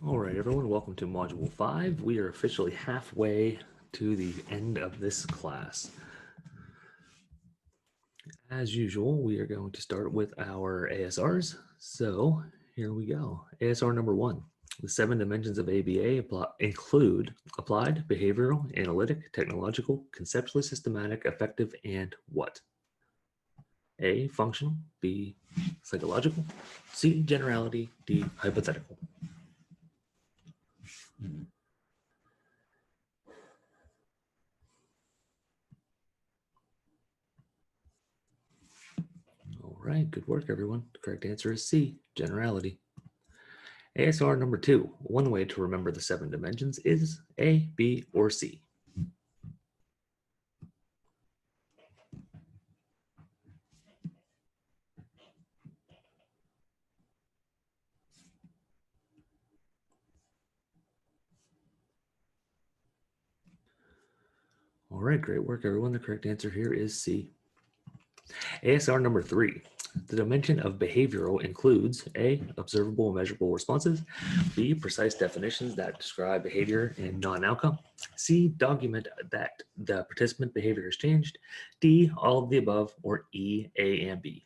All right, everyone, welcome to Module 5. We are officially halfway to the end of this class. As usual, we are going to start with our ASRs. So here we go. ASR number 1. The 7 dimensions of ABA include applied, behavioral, analytic, technological, conceptually systematic, effective, and what? A, functional, B, psychological, C, generality, D, hypothetical. All right, good work, everyone. The correct answer is C, generality. ASR number 2. One way to remember the 7 dimensions is A, B, or C. All right, great work, everyone. The correct answer here is C. ASR number 3. The dimension of behavioral includes A, observable and measurable responses, B, precise definitions that describe behavior and non-outcome, C, document that the participant behavior has changed, D, all of the above, or E, A, and B.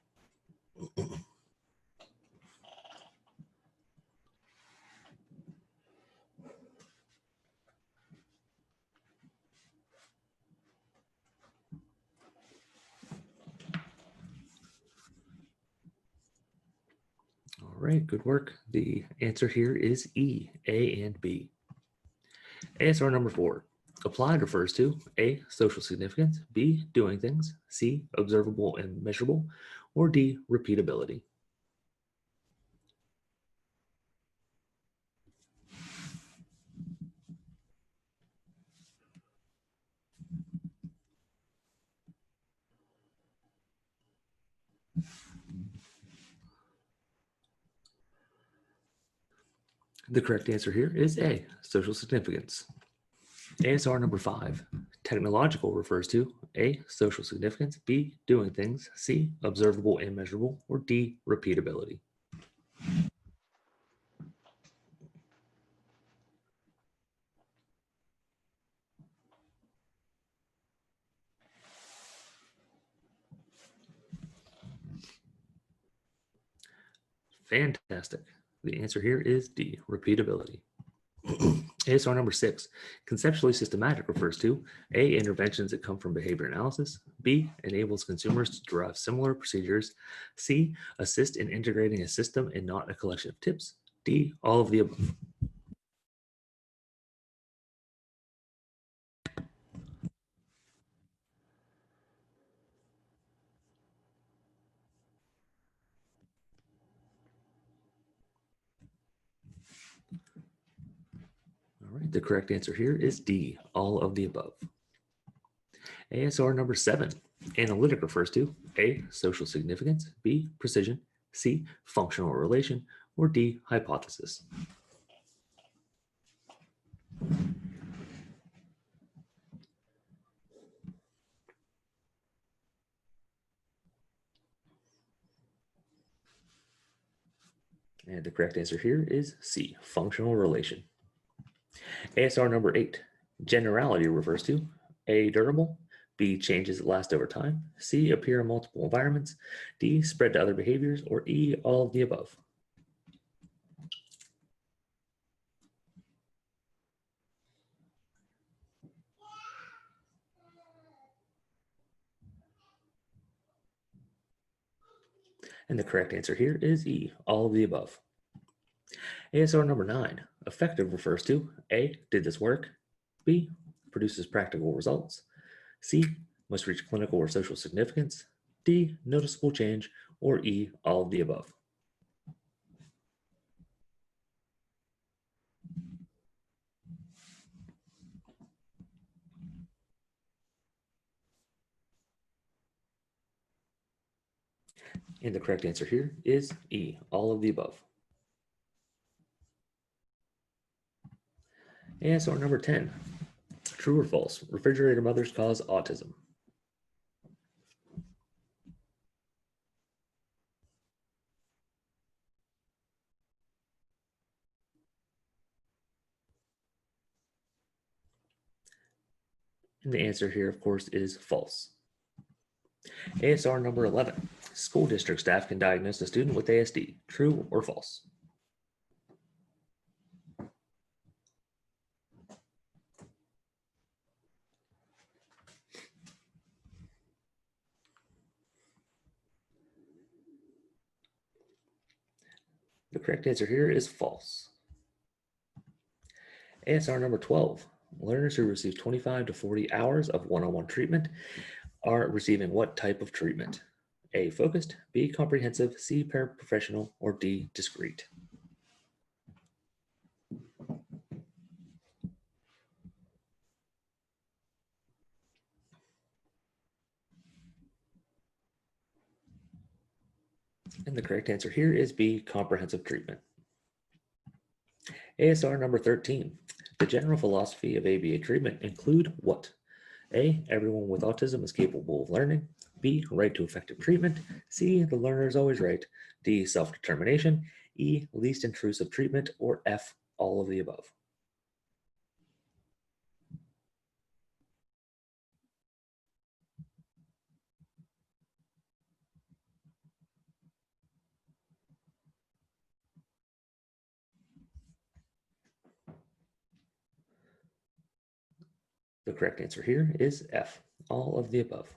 All right, good work. The answer here is E, A, and B. ASR number 4. Applied refers to A, social significance, B, doing things, C, observable and measurable, or D, repeatability. The correct answer here is A, social significance. ASR number 5. Technological refers to A, social significance, B, doing things, C, observable and measurable, or D, repeatability. Fantastic. The answer here is D, repeatability. ASR number 6. Conceptually systematic refers to A, interventions that come from behavior analysis, B, enables consumers to derive similar procedures, C, assist in integrating a system and not a collection of tips, D, all of the above. All right, the correct answer here is D, all of the above. ASR number 7. Analytic refers to A, social significance, B, precision, C, functional relation, or D, hypothesis. And the correct answer here is C, functional relation. ASR number 8. Generality refers to A, durable, B, changes that last over time, C, appear in multiple environments, D, spread to other behaviors, or E, all of the above. And the correct answer here is E, all of the above. ASR number 9. Effective refers to A, did this work, B, produces practical results, C, must reach clinical or social significance, D, noticeable change, or E, all of the above. And the correct answer here is E, all of the above. ASR number 10. True or false? Refrigerator mothers cause autism. And the answer here, of course, is false. ASR number 11. School district staff can diagnose a student with ASD. True or false? The correct answer here is false. ASR number 12. Learners who receive 25 to 40 hours of one-on-one treatment are receiving what type of treatment? A, focused, B, comprehensive, C, paraprofessional, or D, discrete. And the correct answer here is B, comprehensive treatment. ASR number 13. The general philosophy of ABA treatment include what? A, everyone with autism is capable of learning. B, right to effective treatment. C, the learner is always right. D, self-determination. E, least intrusive treatment. Or F, all of the above. The correct answer here is F, all of the above.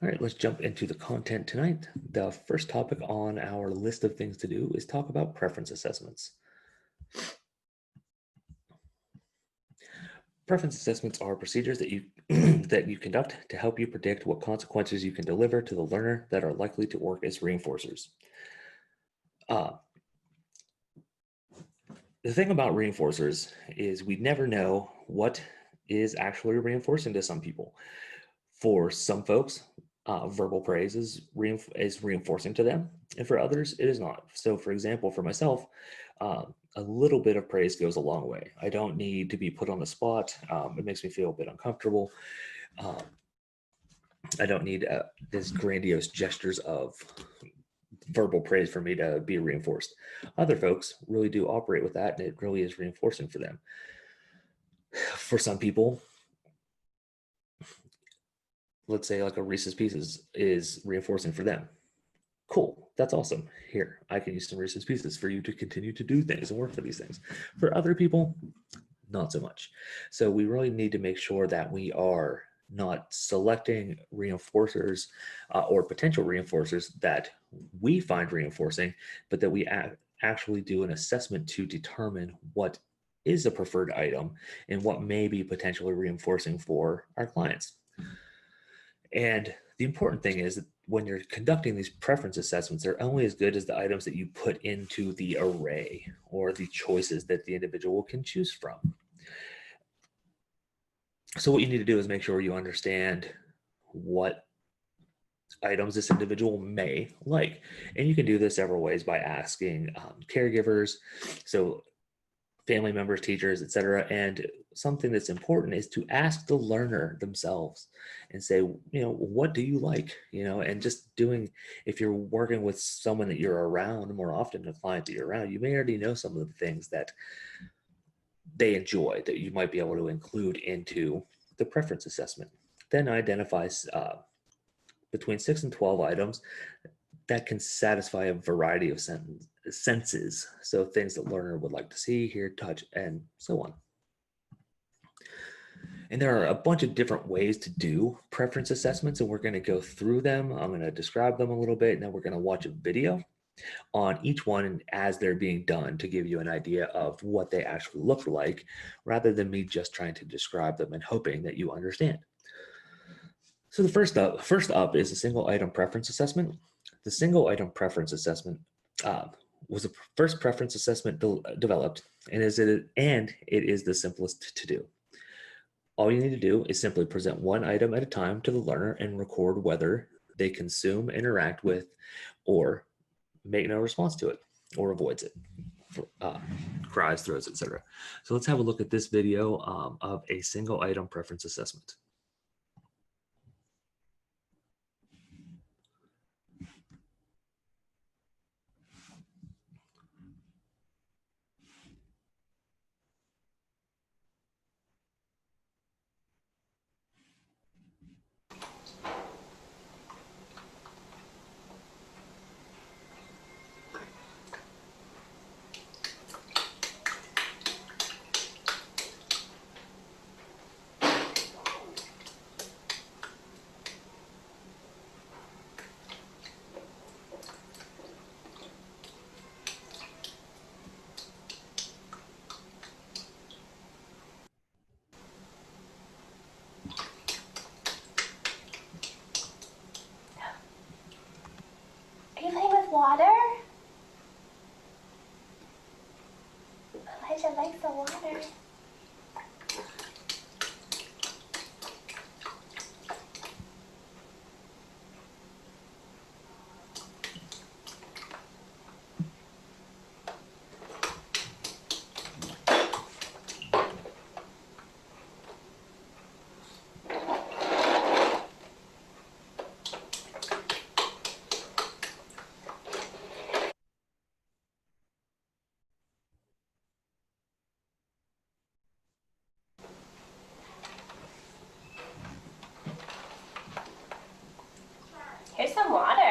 All right, let's jump into the content tonight. The first topic on our list of things to do is talk about preference assessments. Preference assessments are procedures that you that you conduct to help you predict what consequences you can deliver to the learner that are likely to work as reinforcers. The thing about reinforcers is we never know what is actually reinforcing to some people. For some folks, verbal praise is reinforcing to them, and for others, it is not. So, for example, for myself, a little bit of praise goes a long way. I don't need to be put on the spot. It makes me feel a bit uncomfortable. I don't need these grandiose gestures of verbal praise for me to be reinforced. Other folks really do operate with that, and it really is reinforcing for them. For some people, let's say like a Reese's Pieces is reinforcing for them. Cool, that's awesome. Here, I can use some Reese's Pieces for you to continue to do things and work for these things. For other people, not so much. So we really need to make sure that we are not selecting reinforcers or potential reinforcers that we find reinforcing, but that we actually do an assessment to determine what is a preferred item and what may be potentially reinforcing for our clients. And the important thing is that when you're conducting these preference assessments, they're only as good as the items that you put into the array or the choices that the individual can choose from. So what you need to do is make sure you understand what items this individual may like. And you can do this several ways by asking caregivers, so family members, teachers, etc. And something that's important is to ask the learner themselves and say, what do you like? And just doing, if you're working with someone that you're around more often, a client that you're around, you may already know some of the things that they enjoy that you might be able to include into the preference assessment. Then identify between 6 and 12 items that can satisfy a variety of senses. So things that learner would like to see, hear, touch, and so on. And there are a bunch of different ways to do preference assessments, and we're going to go through them. I'm going to describe them a little bit, and then we're going to watch a video on each one as they're being done to give you an idea of what they actually look like, rather than me just trying to describe them and hoping that you understand. So the first up is a single item preference assessment. The single item preference assessment was the first preference assessment developed, and it is the simplest to do. All you need to do is simply present one item at a time to the learner and record whether they consume, interact with, or make no response to it, or avoids it, cries, throws, etc. So let's have a look at this video of a single item preference assessment. Elijah likes the water. Here's some water.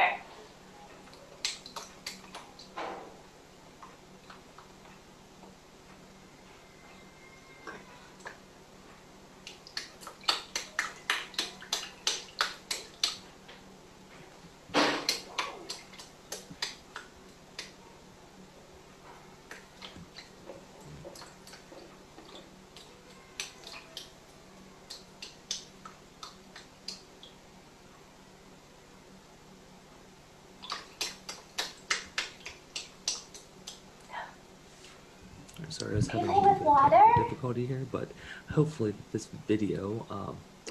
Sorry, I was having a Play little with bit of water? technical difficulty here, but hopefully this video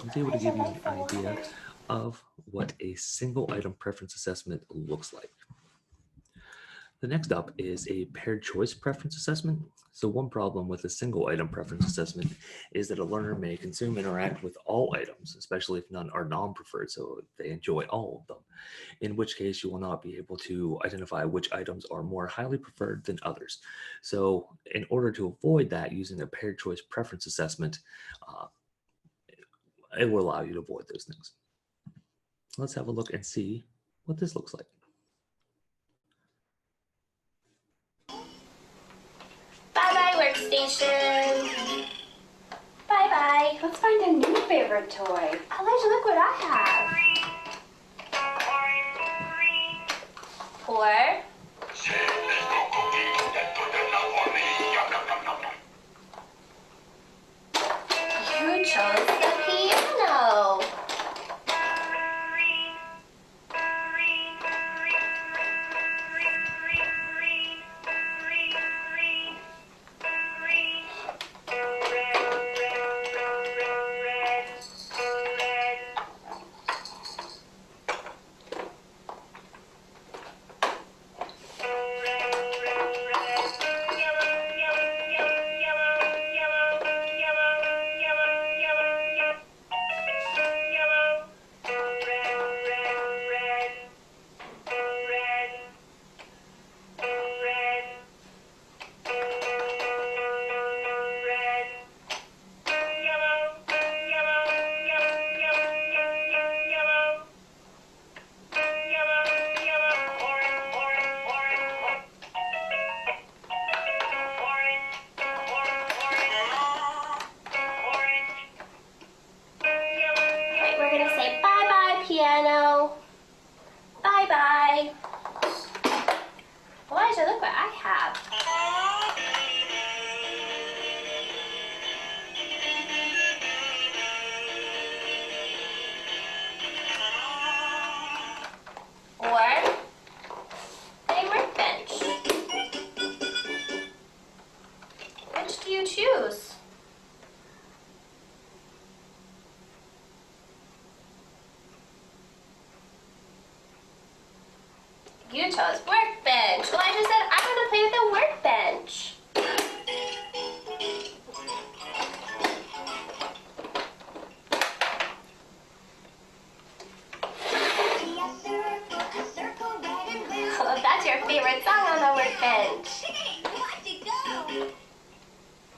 was able to give you an idea of what a single item preference assessment looks like. The next up is a paired choice preference assessment. So one problem with a single item preference assessment is that a learner may consume and interact with all items, especially if none are non-preferred, so they enjoy all of them, in which case you will not be able to identify which items are more highly preferred than others. So in order to avoid that, using a paired choice preference assessment, it will allow you to avoid those things. Let's have a look and see what this looks like. Bye-bye, workstation. Bye-bye. Let's find a new favorite toy. Elijah, look what I have. Four. You chose the piano. Piano. Bye-bye. Elijah, look what I have. Or a workbench. Which do you choose? You chose workbench. Elijah said, I want to play with a workbench. Oh, that's your favorite song on the workbench. Hey, watch it go!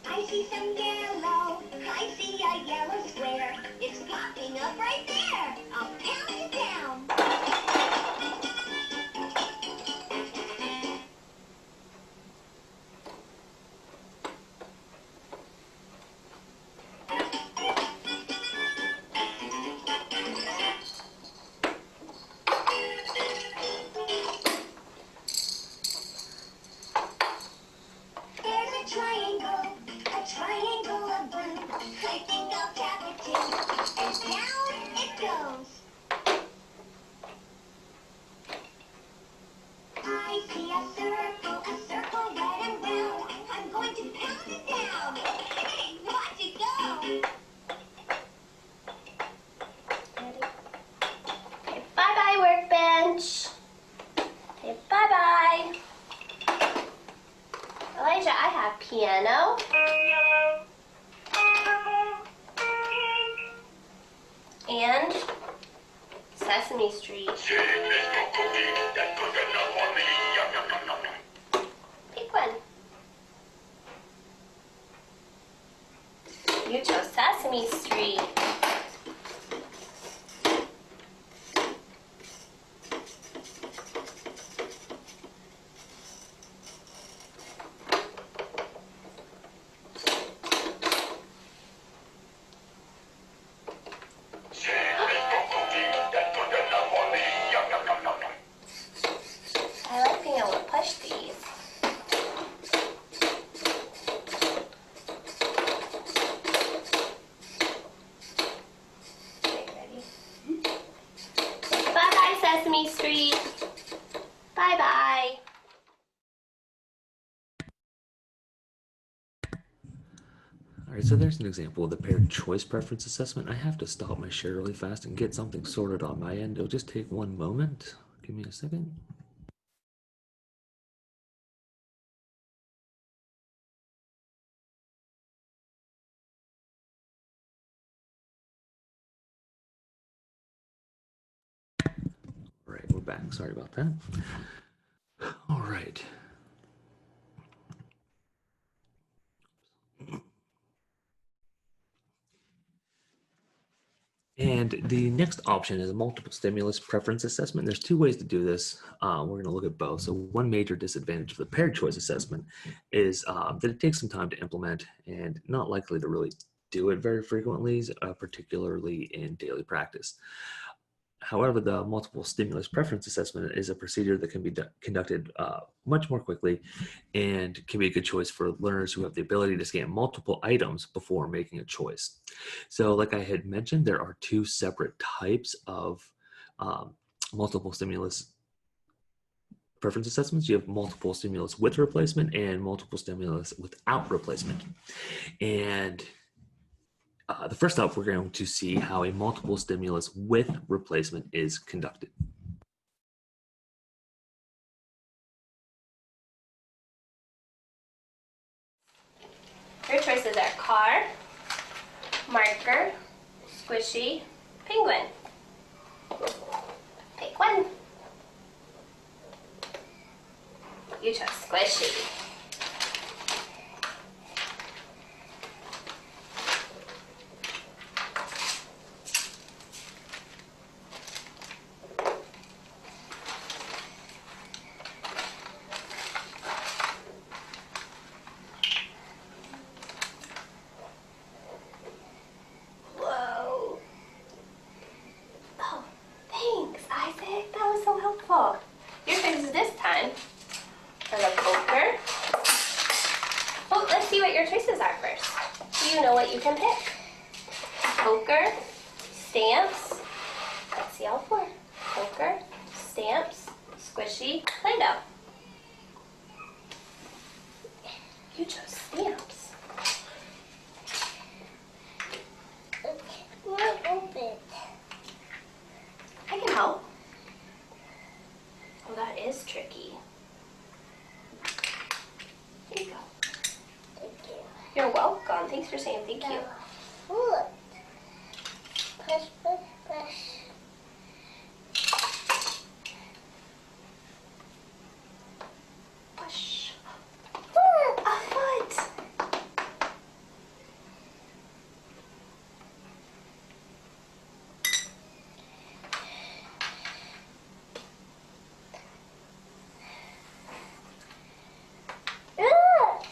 I see some yellow. I see a yellow square. It's popping up right there. I'll pound it down. Triangle of blue. I think I'll tap it too. And down it Piano. And Sesame Street. Pick one. You chose Sesame Street. I like being able to push these. Okay, ready? Bye-bye, Sesame Street. Bye-bye. All right, so there's an example of the paired choice preference assessment. I have to stop my share really fast and get something sorted on my end. It'll just take one moment. Give me a second. All right, we're back. Sorry about that. All right. And the next option is a multiple stimulus preference assessment. There's two ways to do this. We're going to look at both. So one major disadvantage of the paired choice assessment is that it takes some time to implement and not likely to really do it very frequently, particularly in daily practice. However, the multiple stimulus preference assessment is a procedure that can be conducted much more quickly and can be a good choice for learners who have the ability to scan multiple items before making a choice. So like I had mentioned, there are two separate types of multiple stimulus preference assessments. You have multiple stimulus with replacement and multiple stimulus without replacement. And the first up, we're going to see how a multiple stimulus with replacement is conducted. Your choices are car, marker, squishy, penguin. Pick one. You chose squishy. Whoa. Oh, thanks, Isaac. That was so helpful. Your choices this time are the poker. Oh, let's see what your choices are first. Do you know what you can pick? Poker, stamps. Let's see all four. Poker, stamps, squishy, Play-Doh. You chose stamps. Not open. I can help. Oh, that is tricky. Here you go. Thank you. You're welcome. Thanks for saying thank you. Look. Push, push, push. Push. A foot. Look.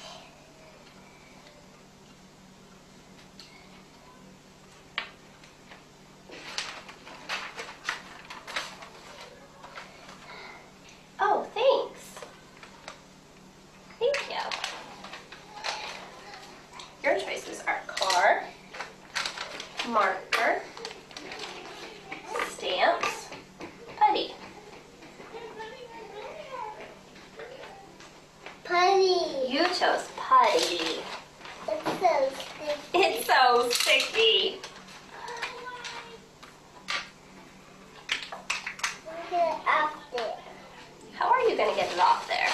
Oh, thanks. Thank you. Your choices are car, marker, stamps, putty. Putty. You chose putty. It's so sticky. It's so sticky. Get it off there. How are you going to get it off there?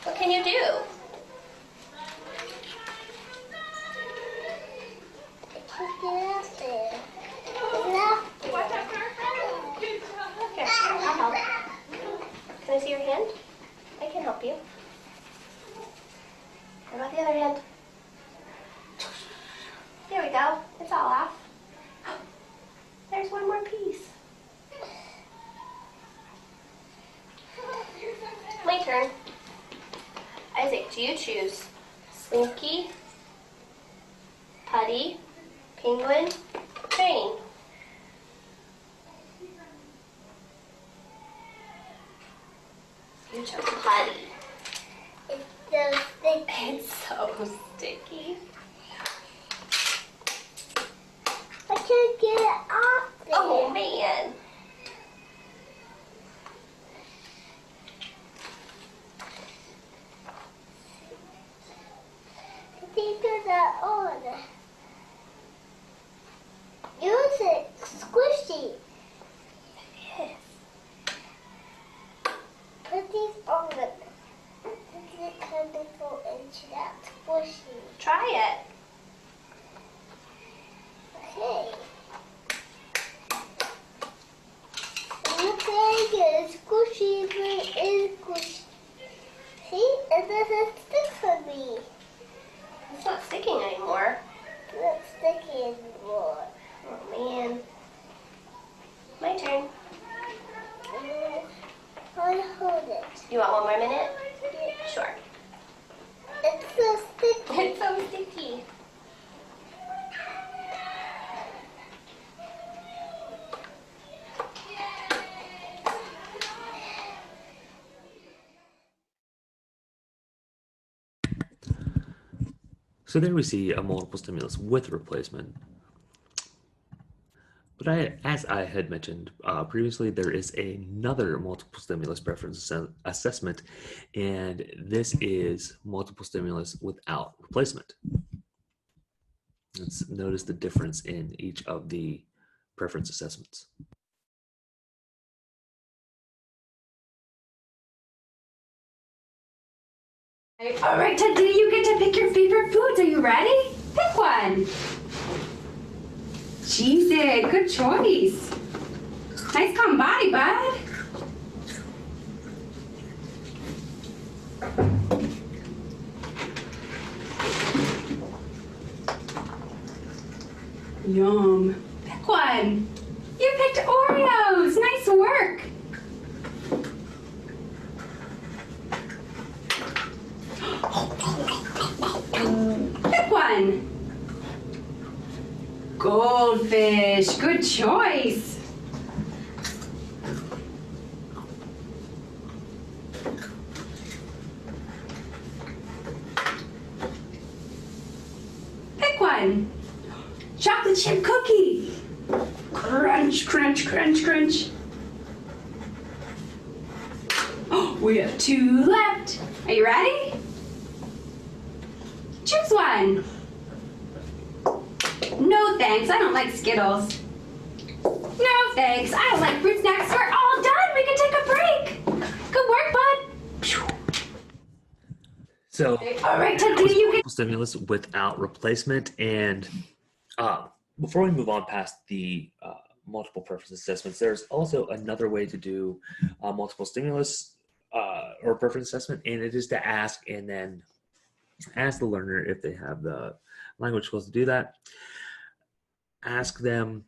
What can you do? Can I see your hand? I can help you. What about the other hand? There we go. It's all off. There's one more piece. My turn. Isaac, do you choose Slinky, Putty, Penguin, Train? You chose Putty. It's so sticky. It's so sticky. I can't get it off there. Oh man. These are on. Use it squishy. Yes. Put these on. This is kind of go into that squishy. Try it. Okay. Look like it's squishy, but it's squishy. See? It doesn't stick for me. It's not sticking anymore. It's not sticky anymore. Oh man. My turn. I'll hold it. You want one more minute? Sure. It's so sticky. It's so sticky. So there we see a multiple stimulus with replacement. But as I had mentioned previously, there is another multiple stimulus preference assessment, and this is multiple stimulus without replacement. Let's notice the difference in each of the preference assessments. All right, today you get to pick your favorite foods. Are you ready? Pick one. Cheez-It, good choice. Nice calm body, bud. Yum. Pick one. You picked Oreos. Nice work. Pick one. Goldfish. Good choice. Pick one. Chocolate chip cookie. Crunch, crunch, crunch, crunch. Oh, we have two left. Are you ready? Choose one. No thanks, I don't like Skittles. No thanks, I don't like fruit snacks. We're all done, we can take a break. Good work, bud. So All right, Ted, you get multiple stimulus without replacement. And before we move on past the multiple preference assessments, there's also another way to do multiple stimulus or preference assessment, and it is to ask and then ask the learner if they have the language skills to do that. Ask them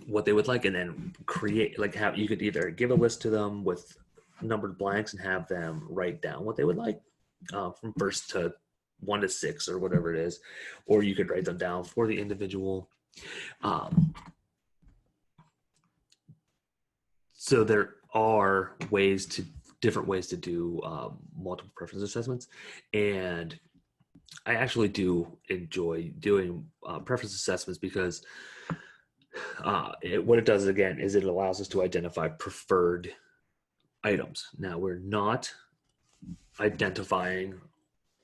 what they would like, and then create, like, have, you could either give a list to them with numbered blanks and have them write down what they would like from first to 1 to 6 or whatever it is, or you could write them down for the individual. So there are different ways to do multiple preference assessments, and I actually do enjoy doing preference assessments because what it does again is it allows us to identify preferred items. Now, we're not identifying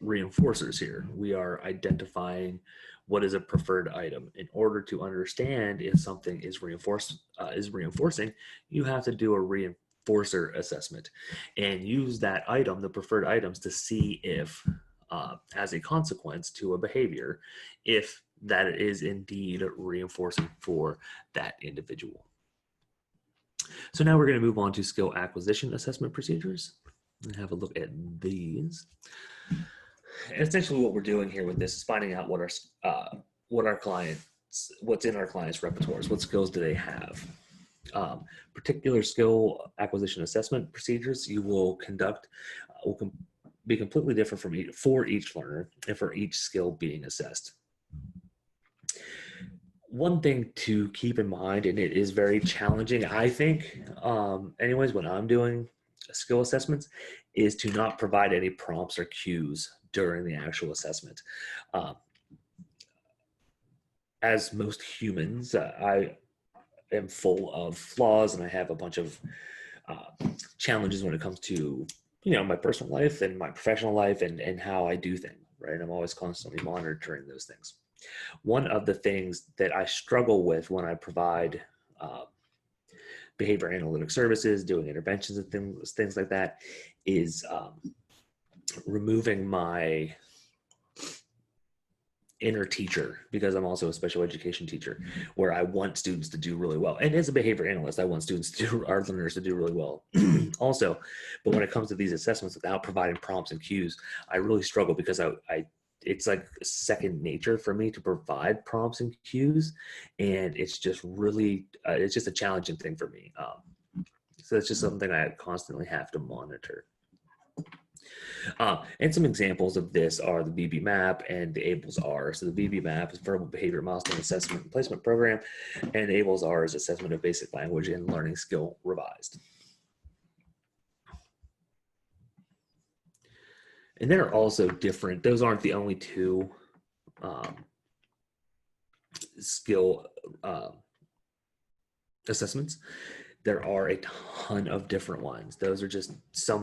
reinforcers here. We are identifying what is a preferred item. In order to understand if something is reinforcing, you have to do a reinforcer assessment and use that item, the preferred items, to see if, as a consequence to a behavior, if that is indeed reinforcing for that individual. So now we're going to move on to skill acquisition assessment procedures and have a look at these. And essentially what we're doing here with this is finding out what our clients, what's in our clients' repertoires, what skills do they have. Particular skill acquisition assessment procedures you will conduct will be completely different for each learner and for each skill being assessed. One thing to keep in mind, and it is very challenging, I think, anyways, when I'm doing skill assessments, is to not provide any prompts or cues during the actual assessment. As most humans, I am full of flaws and I have a bunch of challenges when it comes to, my personal life and my professional life and how I do things, right? I'm always constantly monitoring those things. One of the things that I struggle with when I provide behavior analytic services, doing interventions and things like that, is removing my inner teacher, because I'm also a special education teacher, where I want students to do really well. And as a behavior analyst, I want our learners to do really well also. But when it comes to these assessments, without providing prompts and cues, I really struggle, because it's like second nature for me to provide prompts and cues. And it's just really, it's just a challenging thing for me. So it's just something I constantly have to monitor. And some examples of this are the VB map and the ABLES-R. So the VB map is Verbal Behavior Milestone Assessment and Placement Program, and ABLES-R is Assessment of Basic Language and Learning Skill Revised. And then are also different. Those aren't the only two skill assessments. There are a ton of different ones. Those are just some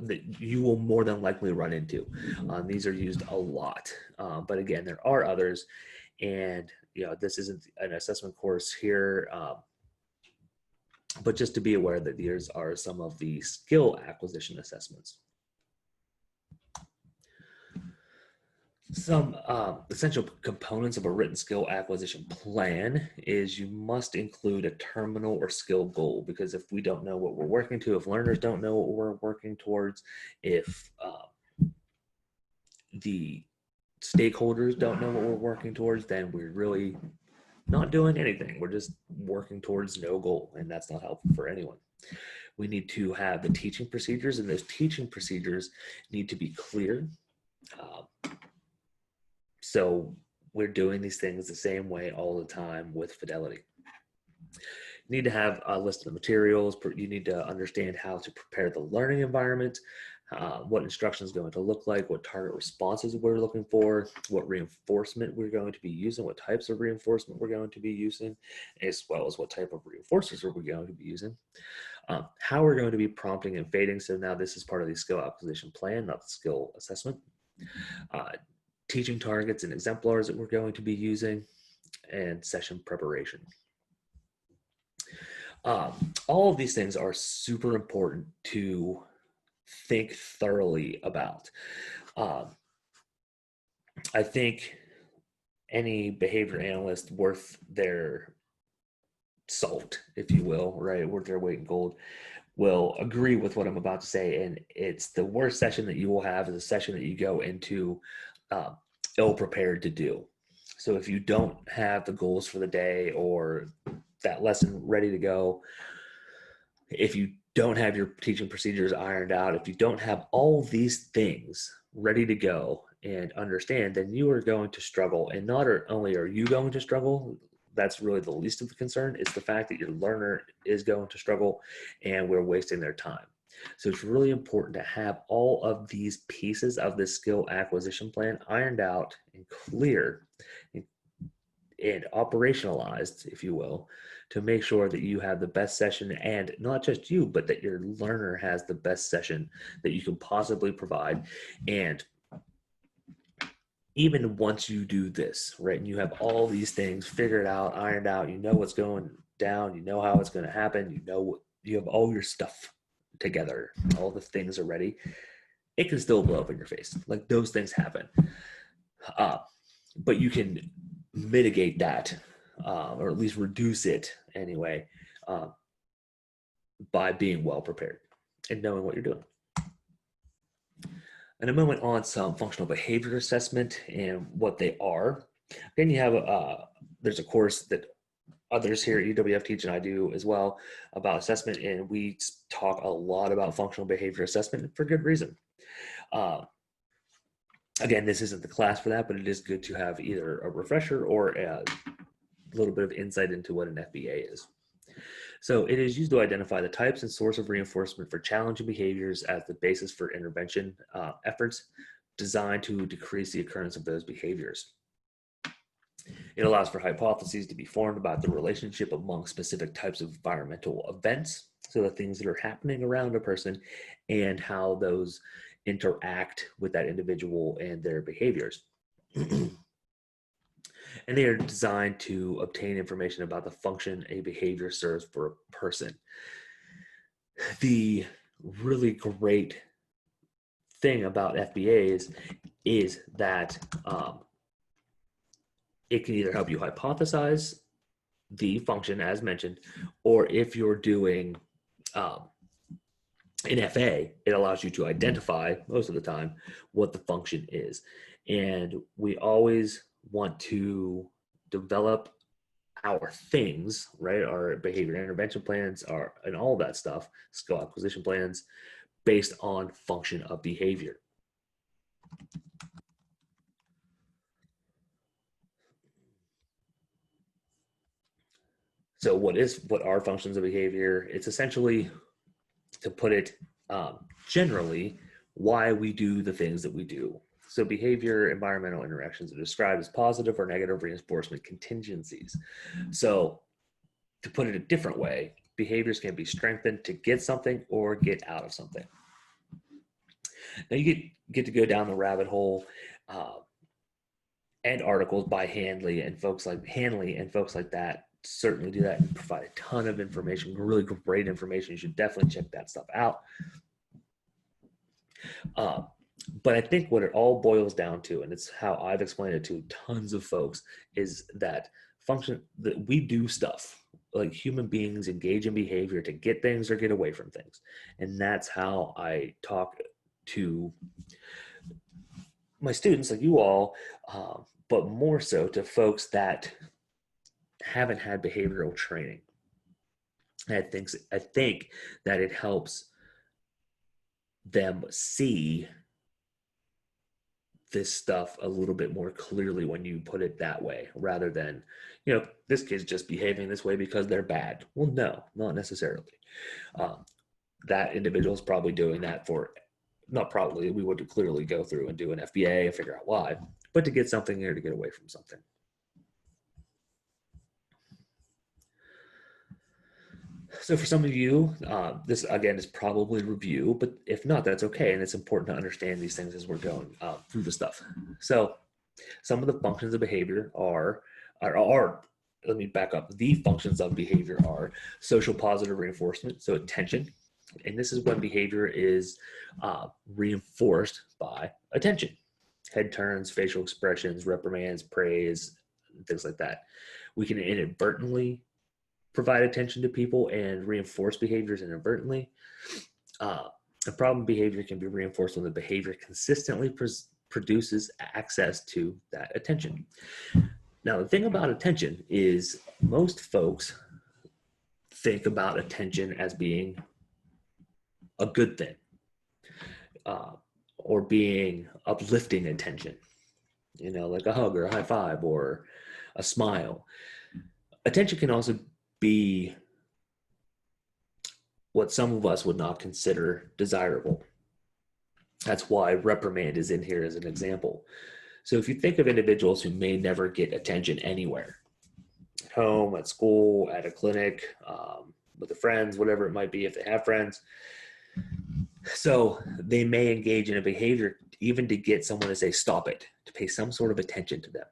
that you will more than likely run into. These are used a lot, but again, there are others, and this isn't an assessment course here, but just to be aware that these are some of the skill acquisition assessments. Some essential components of a written skill acquisition plan is you must include a terminal or skill goal, because if we don't know what we're working to, if learners don't know what we're working towards, if the stakeholders don't know what we're working towards, then we're really not doing anything. We're just working towards no goal, and that's not helpful for anyone. We need to have the teaching procedures, and those teaching procedures need to be clear. So we're doing these things the same way all the time with fidelity. You need to have a list of the materials. You need to understand how to prepare the learning environment, what instruction is going to look like, what target responses we're looking for, what reinforcement we're going to be using, what types of reinforcement we're going to be using, as well as what type of reinforcers we're going to be using, how we're going to be prompting and fading. So now this is part of the skill acquisition plan, not the skill assessment. Teaching targets and exemplars that we're going to be using, and session preparation. All of these things are super important to think thoroughly about. I think any behavior analyst worth their salt, if you will, right, worth their weight in gold, will agree with what I'm about to say. And it's the worst session that you will have is a session that you go into ill-prepared to do. So if you don't have the goals for the day or that lesson ready to go, if you don't have your teaching procedures ironed out, if you don't have all these things ready to go and understand, then you are going to struggle. And not only are you going to struggle, that's really the least of the concern. It's the fact that your learner is going to struggle and we're wasting their time. So it's really important to have all of these pieces of this skill acquisition plan ironed out and clear and operationalized, if you will, to make sure that you have the best session, and not just you, but that your learner has the best session that you can possibly provide. And even once you do this, right, and you have all these things figured out, ironed out, you know what's going down, you know how it's going to happen, you have all your stuff together, all the things are ready, it can still blow up in your face. Like, those things happen. But you can mitigate that, or at least reduce it anyway, by being well prepared and knowing what you're doing. In a moment on some functional behavior assessment and what they are. Then you have there's a course that others here at UWF teach, and I do as well, about assessment, and we talk a lot about functional behavior assessment for good reason. Again, this isn't the class for that, but it is good to have either a refresher or a little bit of insight into what an FBA is. So it is used to identify the types and source of reinforcement for challenging behaviors as the basis for intervention efforts designed to decrease the occurrence of those behaviors. It allows for hypotheses to be formed about the relationship among specific types of environmental events, so the things that are happening around a person and how those interact with that individual and their behaviors. And they are designed to obtain information about the function a behavior serves for a person. The really great thing about FBAs is that it can either help you hypothesize the function as mentioned, or if you're doing an FA, it allows you to identify most of the time what the function is. And we always want to develop our things, right? Our behavior intervention plans are, and all that stuff, skill acquisition plans, based on function of behavior. So what are functions of behavior? It's essentially, to put it generally, why we do the things that we do. So behavior, environmental interactions are described as positive or negative reinforcement contingencies. So to put it a different way, behaviors can be strengthened to get something or get out of something. Now you get to go down the rabbit hole and articles by Hanley and folks like that certainly do that and provide a ton of information, really great information. You should definitely check that stuff out. But I think what it all boils down to, and it's how I've explained it to tons of folks, is that we do stuff, like human beings engage in behavior to get things or get away from things. And that's how I talk to my students, like you all, but more so to folks that haven't had behavioral training. I think that it helps them see this stuff a little bit more clearly when you put it that way, rather than, this kid's just behaving this way because they're bad. Well, no, not necessarily. That individual is probably doing that we would clearly go through and do an FBA and figure out why, but to get something here to get away from something. So for some of you, this again is probably review, but if not, that's okay. And it's important to understand these things as we're going through the stuff. So some of the functions of behavior are, let me back up. The functions of behavior are social positive reinforcement, so attention. And this is when behavior is reinforced by attention. Head turns, facial expressions, reprimands, praise, things like that. We can inadvertently provide attention to people and reinforce behaviors inadvertently. A problem behavior can be reinforced when the behavior consistently produces access to that attention. Now, the thing about attention is most folks think about attention as being a good thing, or being uplifting attention, like a hug or a high five or a smile. Attention can also be what some of us would not consider desirable. That's why reprimand is in here as an example. So if you think of individuals who may never get attention anywhere, at home, at school, at a clinic, with their friends, whatever it might be, if they have friends. So they may engage in a behavior even to get someone to say, stop it, to pay some sort of attention to them,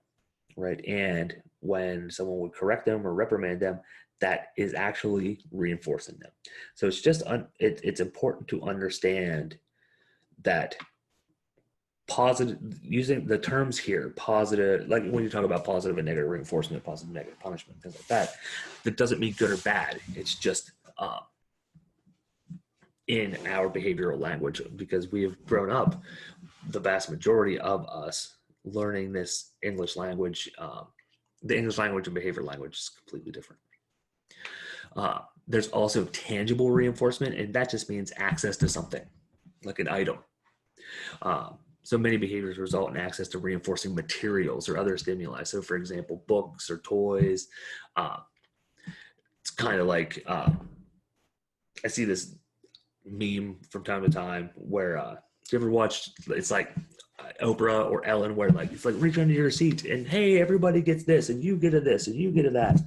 right? And when someone would correct them or reprimand them, that is actually reinforcing them. So it's just, it's important to understand that positive, using the terms here, positive, like when you talk about positive and negative reinforcement, positive, negative punishment, things like that, that doesn't mean good or bad. It's just in our behavioral language, because we have grown up, the vast majority of us, learning this English language. The English language and behavior language is completely different. There's also tangible reinforcement, and that just means access to something, like an item. So many behaviors result in access to reinforcing materials or other stimuli. So, for example, books or toys. It's kind of like I see this meme from time to time where you ever watched? It's like Oprah or Ellen, where like it's like reach under your seat and hey, everybody gets this and you get a this and you get a that.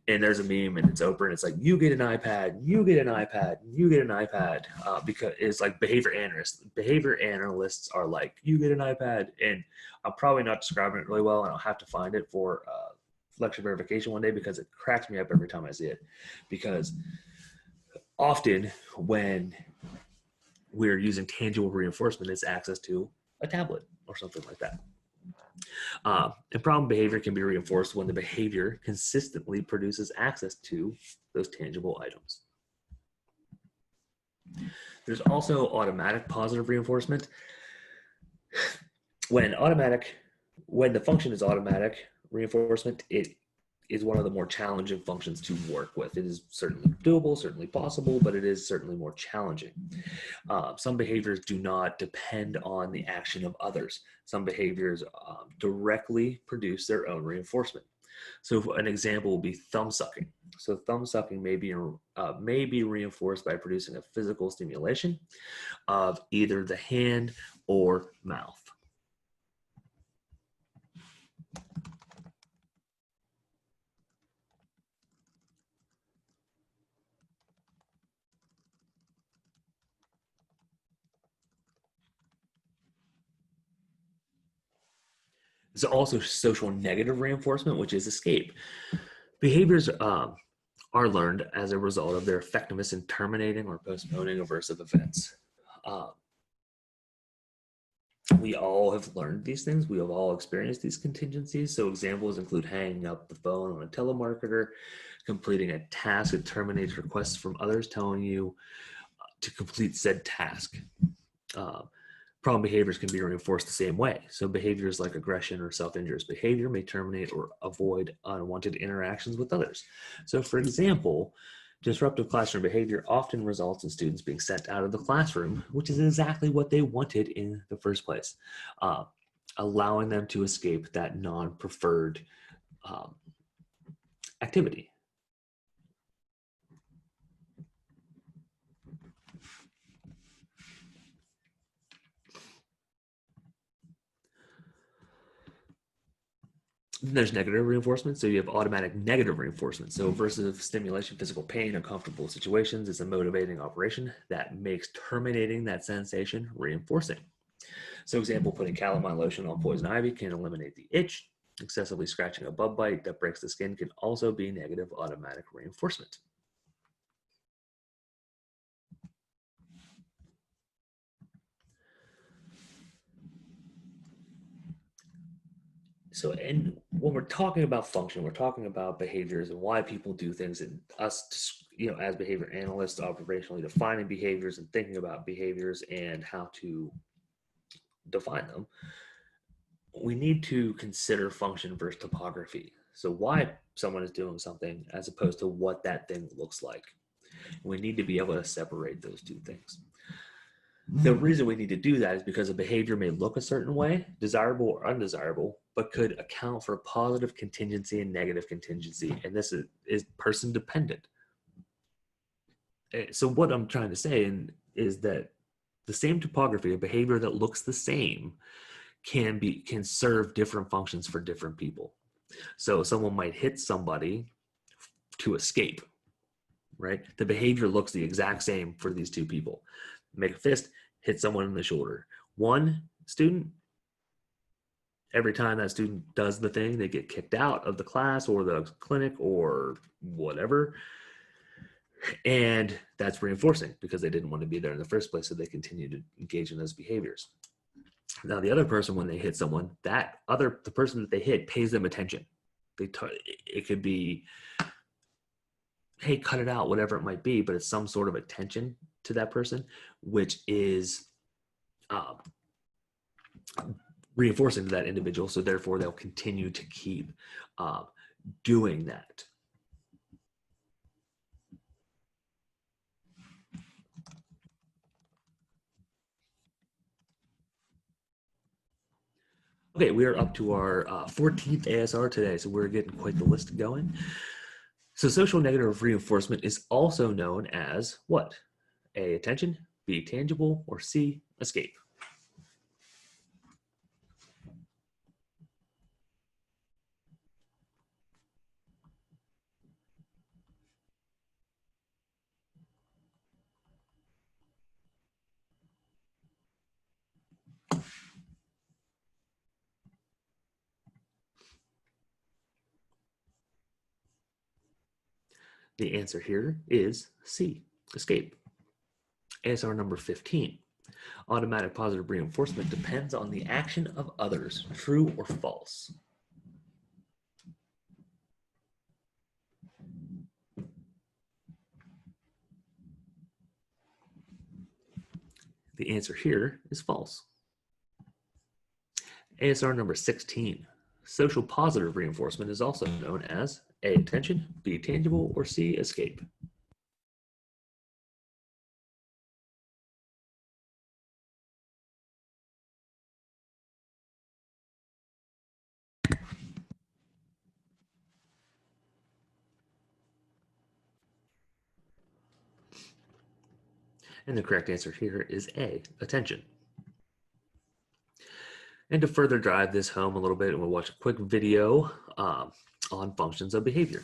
And there's a meme and it's Oprah and it's like you get an iPad, you get an iPad, you get an iPad, because it's like behavior analysts. Behavior analysts are like you get an iPad, and I'm probably not describing it really well, and I'll have to find it for lecture verification one day because it cracks me up every time I see it. Because often when we're using tangible reinforcement, it's access to a tablet or something like that. And problem behavior can be reinforced when the behavior consistently produces access to those tangible items. There's also automatic positive reinforcement. When the function is automatic reinforcement, it is one of the more challenging functions to work with. It is certainly doable, certainly possible, but it is certainly more challenging. Some behaviors do not depend on the action of others. Some behaviors directly produce their own reinforcement. So an example will be thumb sucking. So thumb sucking may be reinforced by producing a physical stimulation of either the hand or mouth. There's also social negative reinforcement, which is escape. Behaviors are learned as a result of their effectiveness in terminating or postponing aversive events. We all have learned these things. We have all experienced these contingencies. So examples include hanging up the phone on a telemarketer, completing a task that terminates requests from others telling you to complete said task. Problem behaviors can be reinforced the same way. So behaviors like aggression or self-injurious behavior may terminate or avoid unwanted interactions with others. So for example, disruptive classroom behavior often results in students being sent out of the classroom, which is exactly what they wanted in the first place, allowing them to escape that non-preferred activity. Then there's negative reinforcement. So you have automatic negative reinforcement. So aversive stimulation, physical pain, uncomfortable situations is a motivating operation that makes terminating that sensation reinforcing. So example, putting calamine lotion on poison ivy can eliminate the itch. Excessively scratching a bug bite that breaks the skin can also be negative automatic reinforcement. So, and when we're talking about function, we're talking about behaviors and why people do things, and us, as behavior analysts, operationally defining behaviors and thinking about behaviors and how to define them. We need to consider function versus topography. So why someone is doing something as opposed to what that thing looks like. We need to be able to separate those two things. The reason we need to do that is because a behavior may look a certain way, desirable or undesirable, but could account for positive contingency and negative contingency. And this is person dependent. So what I'm trying to say is that the same topography, a behavior that looks the same, can serve different functions for different people. So someone might hit somebody to escape, right? The behavior looks the exact same for these two people. Make a fist, hit someone in the shoulder. One student, every time that student does the thing, they get kicked out of the class or the clinic or whatever. And that's reinforcing because they didn't want to be there in the first place, so they continue to engage in those behaviors. Now, the other person, when they hit someone, the person that they hit pays them attention. It could be, hey, cut it out, whatever it might be, but it's some sort of attention to that person, which is reinforcing to that individual. So therefore, they'll continue to keep doing that. Okay, we are up to our 14th ASR today, so we're getting quite the list going. So social negative reinforcement is also known as what? A, attention, B, tangible, or C, escape. The answer here is C, escape. ASR number 15. Automatic positive reinforcement depends on the action of others, true or false. The answer here is false. ASR number 16. Social positive reinforcement is also known as A, attention, B, tangible, or C, escape. And the correct answer here is A, attention. And to further drive this home a little bit, we'll watch a quick video on functions of behavior.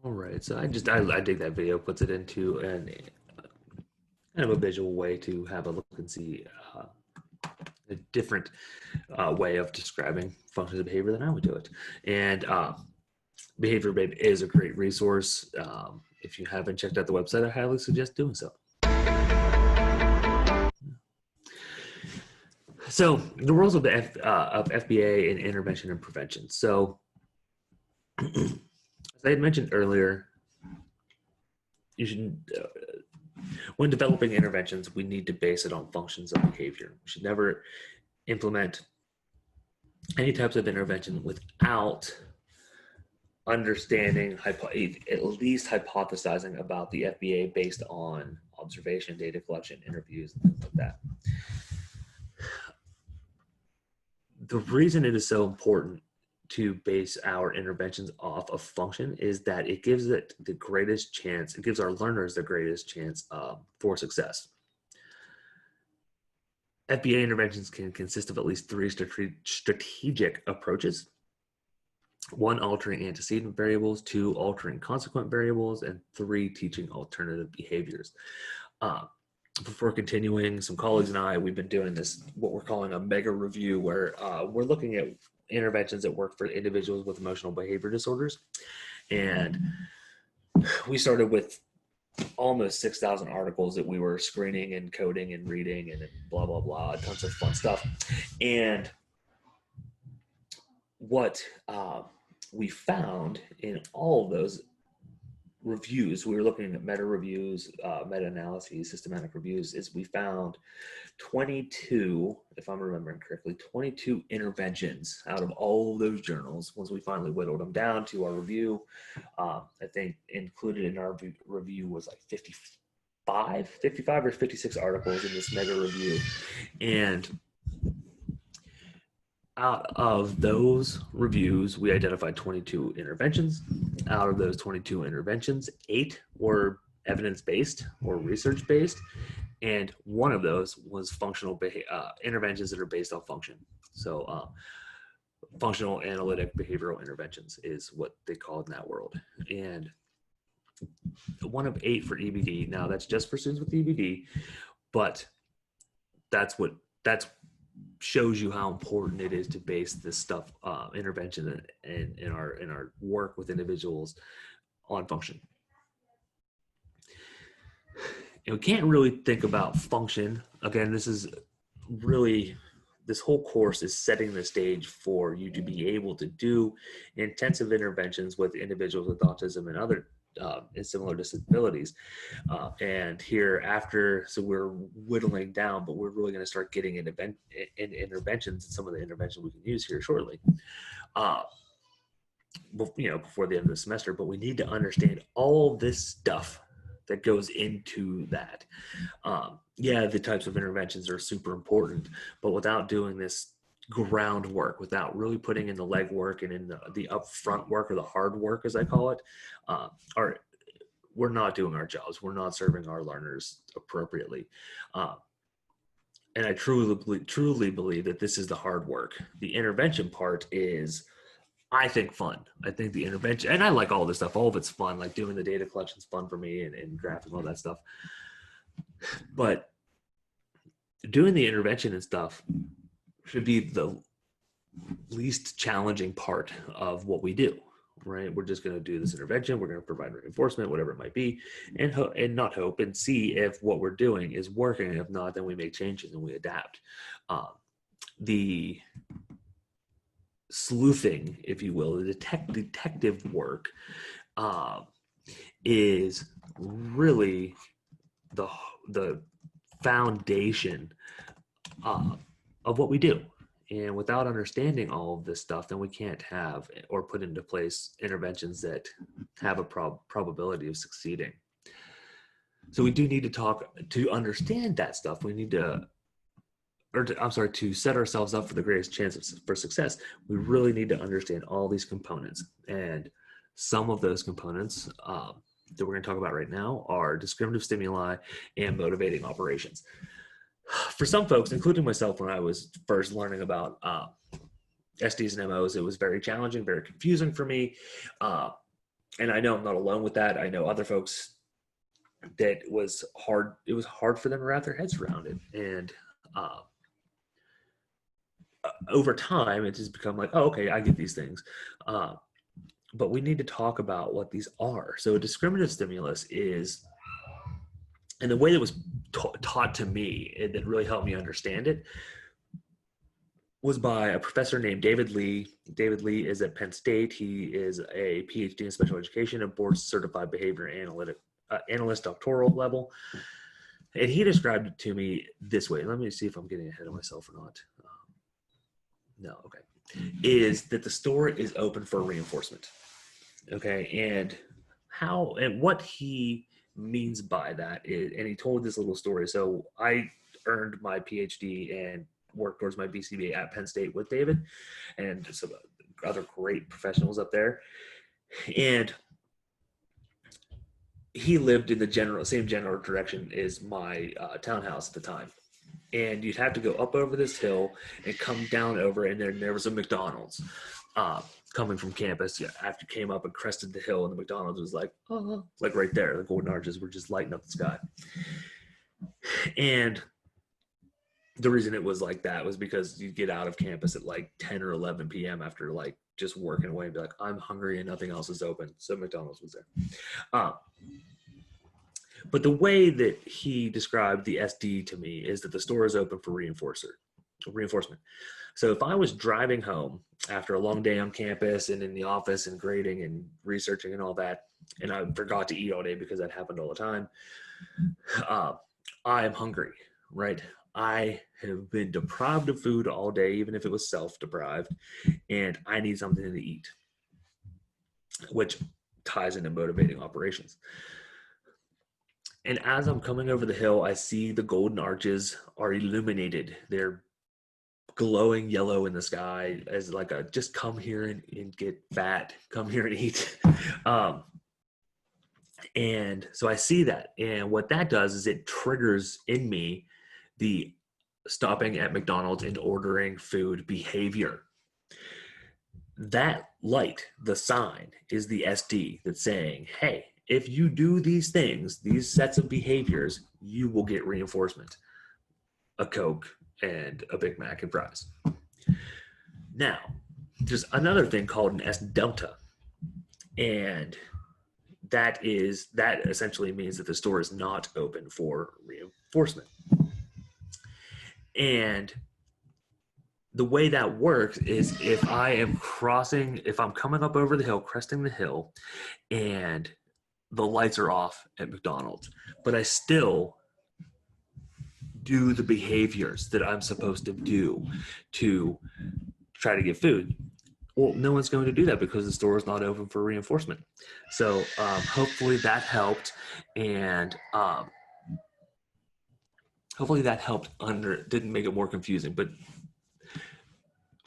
All right, so I dig that video, puts it into an kind of a visual way to have a look and see a different way of describing functions of behavior than I would do it. And Behavior Babe is a great resource. If you haven't checked out the website, I highly suggest doing so. So the roles of FBA in intervention and prevention. So as I had mentioned earlier, you should, when developing interventions, we need to base it on functions of behavior. We should never implement any types of intervention without understanding, at least hypothesizing about the FBA based on observation, data collection, interviews, and things like that. The reason it is so important to base our interventions off of function is that it gives it the greatest chance, it gives our learners the greatest chance for success. FBA interventions can consist of at least 3 strategic approaches. 1, altering antecedent variables, 2, altering consequent variables, and 3, teaching alternative behaviors. Before continuing, some colleagues and I, we've been doing this, what we're calling a mega review, where we're looking at interventions that work for individuals with emotional behavior disorders. And we started with almost 6,000 articles that we were screening and coding and reading and blah, blah, blah, tons of fun stuff. And what we found in all of those reviews, we were looking at meta reviews, meta-analyses, systematic reviews, is we found 22, if I'm remembering correctly, 22 interventions out of all of those journals. Once we finally whittled them down to our review, I think included in our review was like 55 or 56 articles in this mega review. And out of those reviews, we identified 22 interventions. Out of those 22 interventions, 8 were evidence-based or research-based, and 1 of those was functional interventions that are based on function. So functional analytic behavioral interventions is what they call it in that world. And 1 of 8 for EBD. Now that's just for students with EBD, but that's shows you how important it is to base this stuff, intervention in our work with individuals, on function. And we can't really think about function. Again, this whole course is setting the stage for you to be able to do intensive interventions with individuals with autism and other and similar disabilities. And hereafter, so we're whittling down, but we're really going to start getting into interventions, and some of the interventions we can use here shortly, before the end of the semester. But we need to understand all this stuff that goes into that. The types of interventions are super important, but without doing this groundwork, without really putting in the legwork and in the upfront work, or the hard work, as I call it, we're not doing our jobs. We're not serving our learners appropriately. And I truly believe that this is the hard work. The intervention part is, I think, fun. I think the intervention, and I like all this stuff. All of it's fun. Like doing the data collection is fun for me, and graphing, all that stuff. But doing the intervention and stuff should be the least challenging part of what we do, right? We're just going to do this intervention. We're going to provide reinforcement, whatever it might be, and not hope and see if what we're doing is working. If not, then we make changes and we adapt. The sleuthing, if you will, the detective work is really the foundation of what we do. And without understanding all of this stuff, then we can't have or put into place interventions that have a probability of succeeding. So we do need to to understand that stuff. We need to set ourselves up for the greatest chance for success. We really need to understand all these components. And some of those components that we're going to talk about right now are discriminative stimuli and motivating operations. For some folks, including myself, when I was first learning about SDs and MOs, it was very challenging, very confusing for me. And I know I'm not alone with that. I know other folks that it was hard for them to wrap their heads around it. And over time, it has become like, oh, okay, I get these things. But we need to talk about what these are. So a discriminative stimulus is, and the way that was taught to me, that really helped me understand it, was by a professor named David Lee. David Lee is at Penn State. He is a PhD in special education and board certified behavior analyst doctoral level. And he described it to me this way. Let me see if I'm getting ahead of myself or not. No, okay. Is that the store is open for reinforcement. Okay. And how and what he means by that is, and he told this little story. So I earned my PhD and worked towards my BCBA at Penn State with David and some other great professionals up there. And he lived in the same general direction as my townhouse at the time. And you'd have to go up over this hill and come down over, and there was a McDonald's coming from campus. After you came up and crested the hill, and the McDonald's was like, oh, like right there. The golden arches were just lighting up the sky. And the reason it was like that was because you get out of campus at like 10 or 11 p.m. after like just working away and be like, I'm hungry and nothing else is open. So McDonald's was there. But the way that he described the SD to me is that the store is open for reinforcement. So if I was driving home after a long day on campus and in the office and grading and researching and all that, and I forgot to eat all day because that happened all the time, I am hungry, right? I have been deprived of food all day, even if it was self-deprived, and I need something to eat, which ties into motivating operations. And as I'm coming over the hill, I see the golden arches are illuminated. They're glowing yellow in the sky as like a, just come here and get fat, come here and eat. And so I see that. And what that does is it triggers in me the stopping at McDonald's and ordering food behavior. That light, the sign, is the SD that's saying, hey, if you do these things, these sets of behaviors, you will get reinforcement. A Coke and a Big Mac and fries. Now, there's another thing called an S delta. And that essentially means that the store is not open for reinforcement. And the way that works is if I'm coming up over the hill, cresting the hill, and the lights are off at McDonald's, but I still do the behaviors that I'm supposed to do to try to get food. Well, no one's going to do that because the store is not open for reinforcement. So hopefully that helped, and didn't make it more confusing. But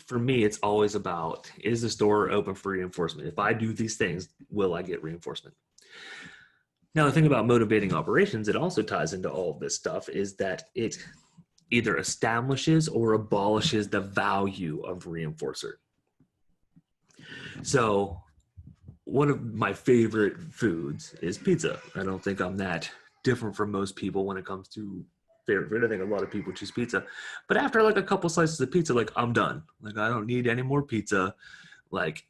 for me, it's always about, is the store open for reinforcement? If I do these things, will I get reinforcement? Now, the thing about motivating operations, it also ties into all of this stuff, is that it either establishes or abolishes the value of reinforcer. So one of my favorite foods is pizza. I don't think I'm that different from most people when it comes to favorite food. I think a lot of people choose pizza. But after like a couple slices of pizza, like I'm done. Like I don't need any more pizza. Like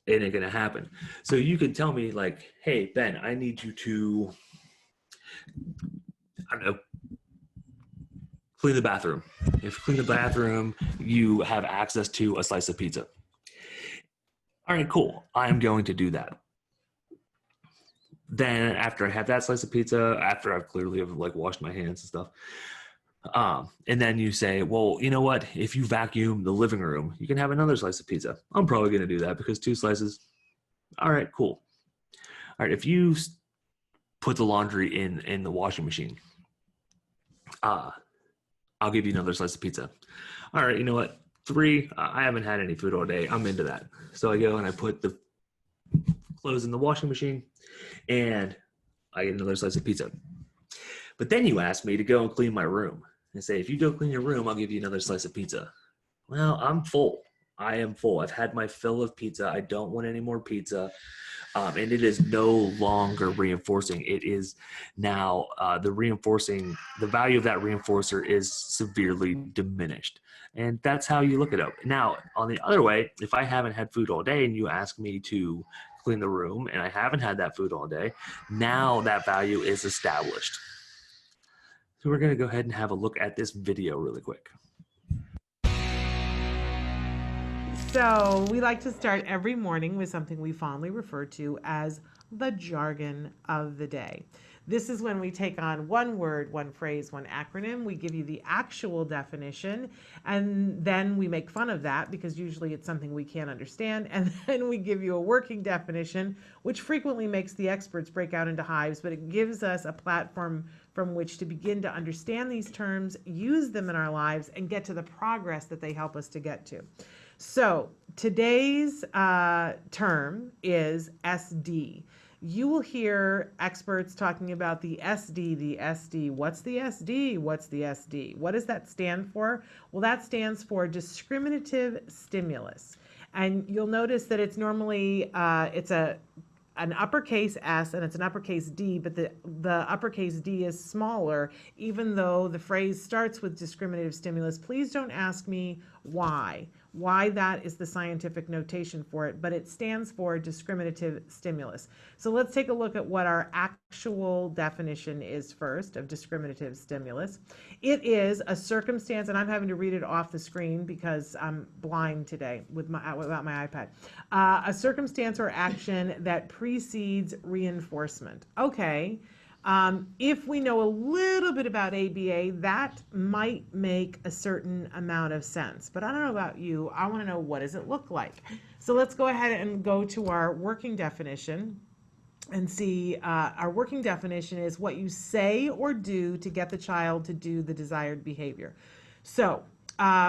it ain't gonna happen. So you could tell me like, hey, Ben, I need you to, I don't know, clean the bathroom. If you clean the bathroom, you have access to a slice of pizza. All right, cool. I'm going to do that. Then after I have that slice of pizza, after I've clearly have like washed my hands and stuff, and then you say, well, you know what? If you vacuum the living room, you can have another slice of pizza. I'm probably going to do that because 2 slices. All right, cool. All right, if you put the laundry in the washing machine, I'll give you another slice of pizza. All right, you know what? 3, I haven't had any food all day. I'm into that. So I go and I put the clothes in the washing machine and I get another slice of pizza. But then you ask me to go and clean my room and say, if you go clean your room, I'll give you another slice of pizza. Well, I'm full. I am full. I've had my fill of pizza. I don't want any more pizza. And it is no longer reinforcing. It is now the value of that reinforcer is severely diminished. And that's how you look at it. Now, on the other way, if I haven't had food all day and you ask me to clean the room and I haven't had that food all day, now that value is established. So we're going to go ahead and have a look at this video really quick. So we like to start every morning with something we fondly refer to as the jargon of the day. This is when we take on one word, one phrase, one acronym. We give you the actual definition, and then we make fun of that because usually it's something we can't understand. And then we give you a working definition, which frequently makes the experts break out into hives, but it gives us a platform from which to begin to understand these terms, use them in our lives, and get to the progress that they help us to get to. So today's term is SD. You will hear experts talking about the SD, the SD. What's the SD? What's the SD? What does that stand for? Well, that stands for discriminative stimulus. And you'll notice that it's normally, it's an uppercase S and it's an uppercase D, but the uppercase D is smaller, even though the phrase starts with discriminative stimulus. Please don't ask me why that is the scientific notation for it, but it stands for discriminative stimulus. So let's take a look at what our actual definition is first of discriminative stimulus. It is a circumstance, and I'm having to read it off the screen because I'm blind today without my iPad. A circumstance or action that precedes reinforcement. Okay. If we know a little bit about ABA, that might make a certain amount of sense. But I don't know about you. I want to know, what does it look like? So let's go ahead and go to our working definition and see. Our working definition is what you say or do to get the child to do the desired behavior. So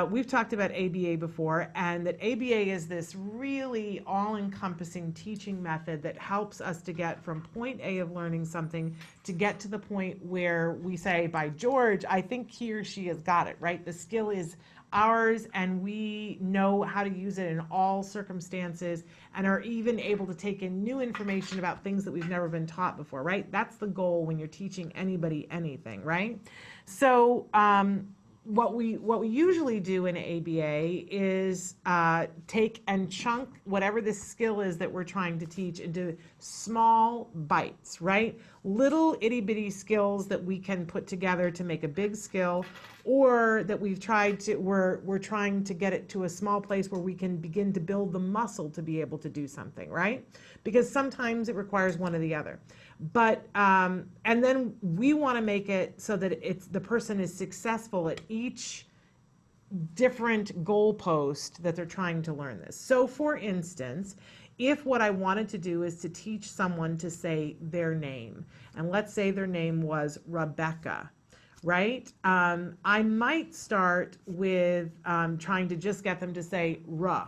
we've talked about ABA before, and that ABA is this really all-encompassing teaching method that helps us to get from point A of learning something to get to the point where we say, by George, I think he or she has got it, right? The skill is ours, and we know how to use it in all circumstances and are even able to take in new information about things that we've never been taught before, right? That's the goal when you're teaching anybody anything, right? So, what we usually do in ABA is take and chunk whatever this skill is that we're trying to teach into small bites, right? Little itty bitty skills that we can put together to make a big skill, or that we're trying to get it to a small place where we can begin to build the muscle to be able to do something, right? Because sometimes it requires one or the other. But and then we want to make it so that the person is successful at each different goalpost that they're trying to learn this. So for instance, if what I wanted to do is to teach someone to say their name, and let's say their name was Rebecca, right? I might start with trying to just get them to say "ruh,"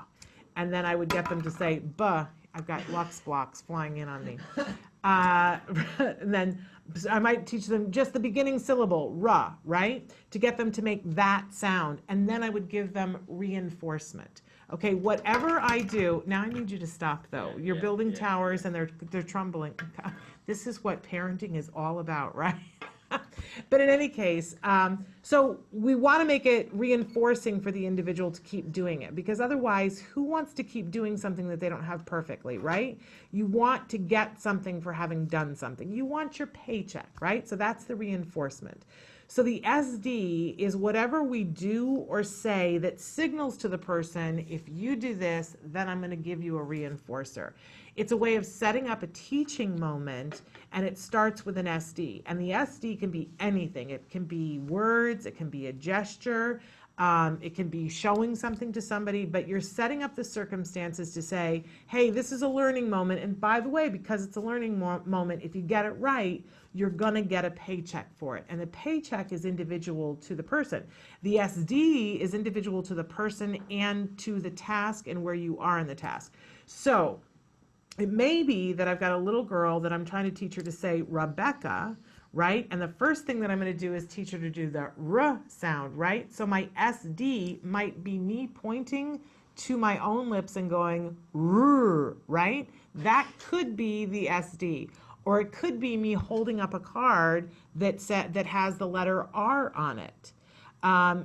and then I would get them to say "buh." I've got Lux blocks flying in on me. And then I might teach them just the beginning syllable, "ruh," right? To get them to make that sound. And then I would give them reinforcement. Okay, whatever I do, now I need you to stop though. You're building towers and they're trembling. This is what parenting is all about, right? But in any case, so we want to make it reinforcing for the individual to keep doing it, because otherwise, who wants to keep doing something that they don't have perfectly, right? You want to get something for having done something. You want your paycheck, right? So that's the reinforcement. So the SD is whatever we do or say that signals to the person, if you do this, then I'm going to give you a reinforcer. It's a way of setting up a teaching moment, and it starts with an SD. And the SD can be anything. It can be words, it can be a gesture, it can be showing something to somebody, but you're setting up the circumstances to say, hey, this is a learning moment. And by the way, because it's a learning moment, if you get it right, you're going to get a paycheck for it. And the paycheck is individual to the person. The SD is individual to the person and to the task and where you are in the task. So it may be that I've got a little girl that I'm trying to teach her to say Rebecca, right? And the first thing that I'm going to do is teach her to do the R sound, right? So my SD might be me pointing to my own lips and going, "Rrr," right? That could be the SD. Or it could be me holding up a card that has the letter R on it.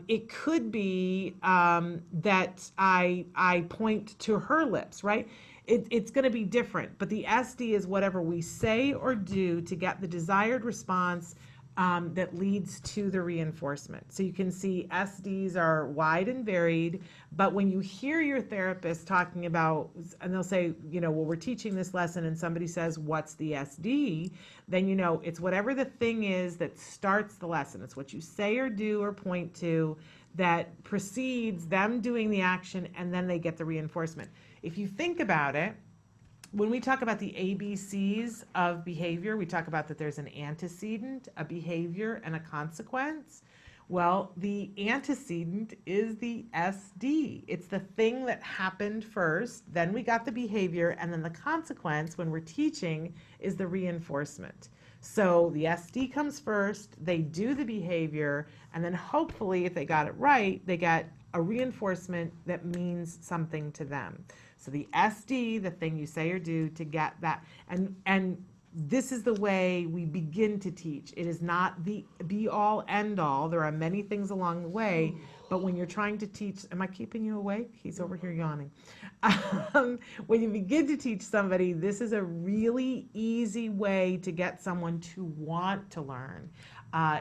It could be that I point to her lips, right? It's going to be different, but the SD is whatever we say or do to get the desired response that leads to the reinforcement. So you can see SDs are wide and varied, but when you hear your therapist talking about, and they'll say, well, we're teaching this lesson, and somebody says, what's the SD? Then it's whatever the thing is that starts the lesson. It's what you say or do or point to that precedes them doing the action, and then they get the reinforcement. If you think about it, when we talk about the ABCs of behavior, we talk about that there's an antecedent, a behavior, and a consequence. Well, the antecedent is the SD. It's the thing that happened first, then we got the behavior, and then the consequence when we're teaching is the reinforcement. So the SD comes first, they do the behavior, and then hopefully if they got it right, they get a reinforcement that means something to them. So the SD, the thing you say or do to get that, and this is the way we begin to teach. It is not the be all end all. There are many things along the way, but when you're trying to teach, am I keeping you awake? He's over here yawning. When you begin to teach somebody, this is a really easy way to get someone to want to learn.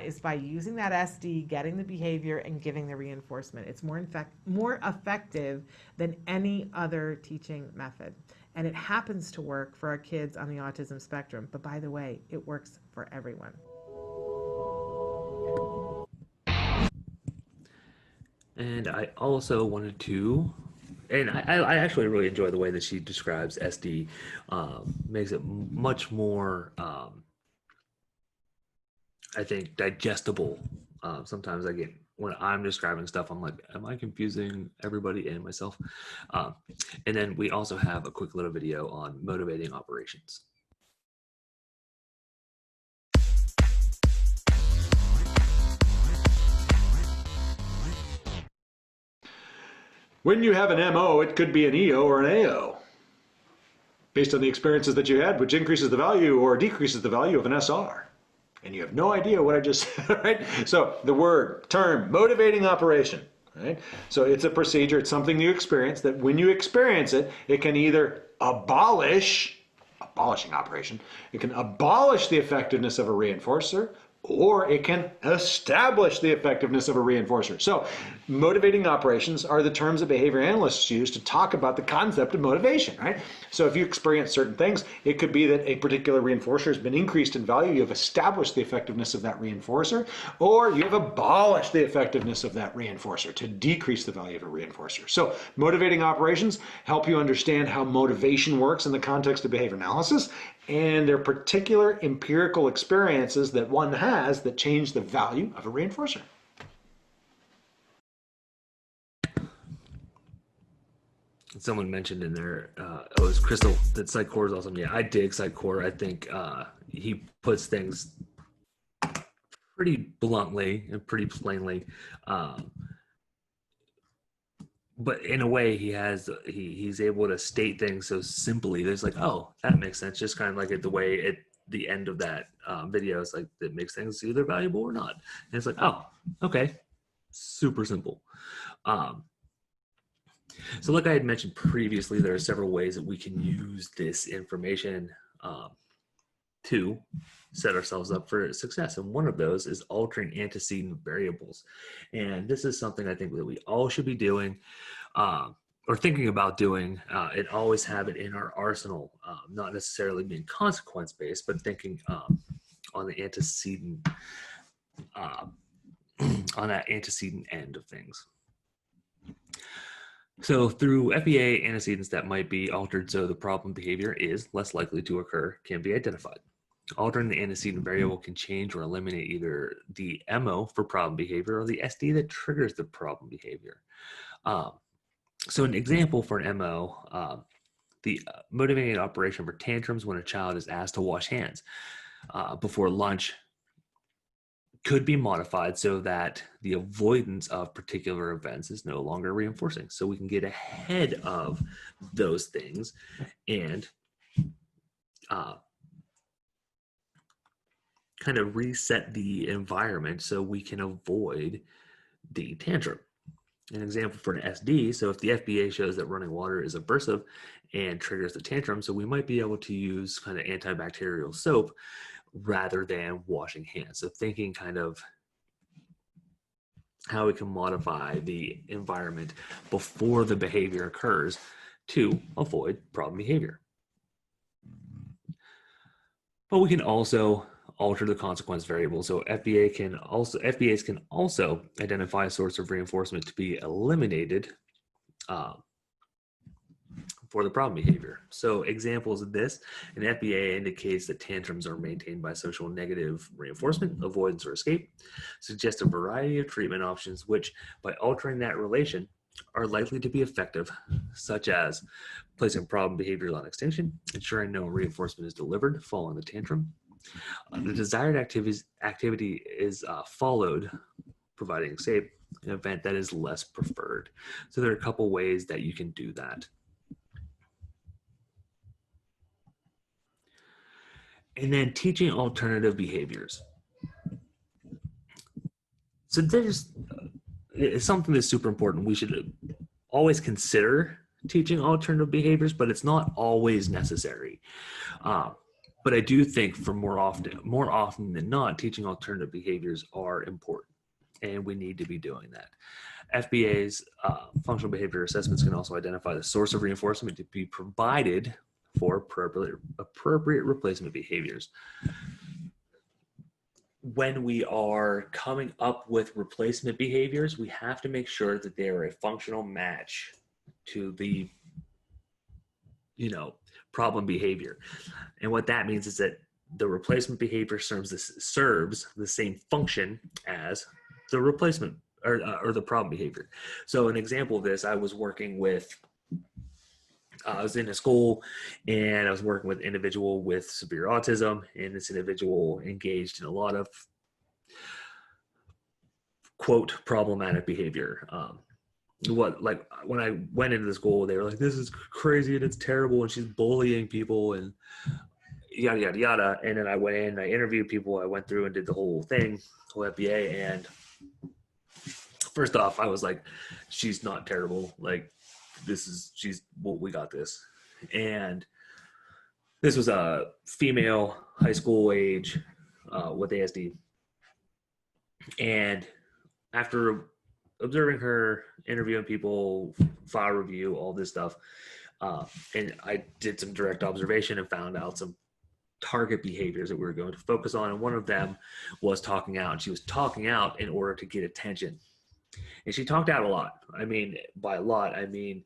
Is by using that SD, getting the behavior, and giving the reinforcement. It's more effective than any other teaching method. And it happens to work for our kids on the autism spectrum. But by the way, it works for everyone. And I also wanted to, and I actually really enjoy the way that she describes SD, makes it much more, I think, digestible. Sometimes I get, when I'm describing stuff, I'm like, am I confusing everybody and myself? And then we also have a quick little video on motivating operations. When you have an MO, it could be an EO or an AO, based on the experiences that you had, which increases the value or decreases the value of an SR. And you have no idea what I just said, right? So the term, motivating operation, right? So it's a procedure, it's something you experience that when you experience it, it can either abolishing operation, it can abolish the effectiveness of a reinforcer, or it can establish the effectiveness of a reinforcer. So motivating operations are the terms that behavior analysts use to talk about the concept of motivation, right? So if you experience certain things, it could be that a particular reinforcer has been increased in value, you have established the effectiveness of that reinforcer, or you have abolished the effectiveness of that reinforcer to decrease the value of a reinforcer. So motivating operations help you understand how motivation works in the context of behavior analysis, and their particular empirical experiences that one has that change the value of a reinforcer. Someone mentioned in there, it was Crystal, that Psychore is awesome. Yeah, I dig Psychore. I think he puts things pretty bluntly and pretty plainly. But in a way, he's able to state things so simply. There's like, oh, that makes sense. Just kind of like the way at the end of that video is like, that makes things either valuable or not. And it's like, oh, okay, super simple. So like I had mentioned previously, there are several ways that we can use this information to set ourselves up for success. And one of those is altering antecedent variables. And this is something I think that we all should be doing or thinking about doing and always have it in our arsenal, not necessarily being consequence-based, but thinking on the antecedent, on that antecedent end of things. So through FEA, antecedents that might be altered so the problem behavior is less likely to occur can be identified. Altering the antecedent variable can change or eliminate either the MO for problem behavior or the SD that triggers the problem behavior. So an example for an MO, the motivating operation for tantrums when a child is asked to wash hands before lunch could be modified so that the avoidance of particular events is no longer reinforcing. So we can get ahead of those things and kind of reset the environment so we can avoid the tantrum. An example for an SD, so if the FBA shows that running water is aversive and triggers the tantrum, so we might be able to use kind of antibacterial soap rather than washing hands. So thinking kind of how we can modify the environment before the behavior occurs to avoid problem behavior. But we can also alter the consequence variable. So FBAs can also identify a source of reinforcement to be eliminated for the problem behavior. So examples of this, an FBA indicates that tantrums are maintained by social negative reinforcement, avoidance, or escape, suggests a variety of treatment options which, by altering that relation, are likely to be effective, such as placing problem behaviors on extinction, ensuring no reinforcement is delivered following the tantrum. The desired activity is followed, providing escape, an event that is less preferred. So there are a couple ways that you can do that. And then teaching alternative behaviors. So there's it's something that's super important. We should always consider teaching alternative behaviors, but it's not always necessary. But I do think for more often than not, teaching alternative behaviors are important, and we need to be doing that. FBA's functional behavior assessments can also identify the source of reinforcement to be provided for appropriate replacement behaviors. When we are coming up with replacement behaviors, we have to make sure that they are a functional match to the, problem behavior. And what that means is that the replacement behavior serves the same function as the replacement or the problem behavior. So an example of this, I was in a school and I was working with an individual with severe autism, and this individual engaged in a lot of quote problematic behavior. When I went into the school, they were like, this is crazy and it's terrible and she's bullying people and yada yada yada. And then I went in, I interviewed people, I went through and did the whole FBA, and first off, I was like, she's not terrible. Like, we got this. And this was a female, high school age, with ASD. And after observing her, interviewing people, file review, all this stuff, and I did some direct observation and found out some target behaviors that we were going to focus on. And one of them was talking out. And she was talking out in order to get attention. And she talked out a lot. I mean, by a lot, I mean,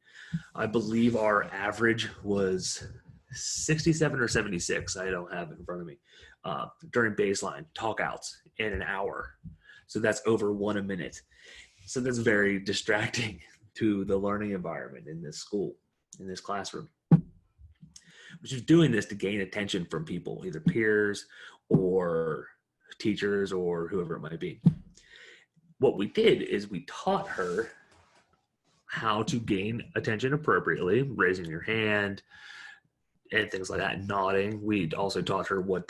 I believe our average was 67 or 76. I don't have it in front of me. During baseline talk outs in an hour. So that's over 1 a minute. So that's very distracting to the learning environment in this school, in this classroom. But she's doing this to gain attention from people, either peers or teachers or whoever it might be. What we did is we taught her how to gain attention appropriately, raising your hand and things like that, nodding. We also taught her what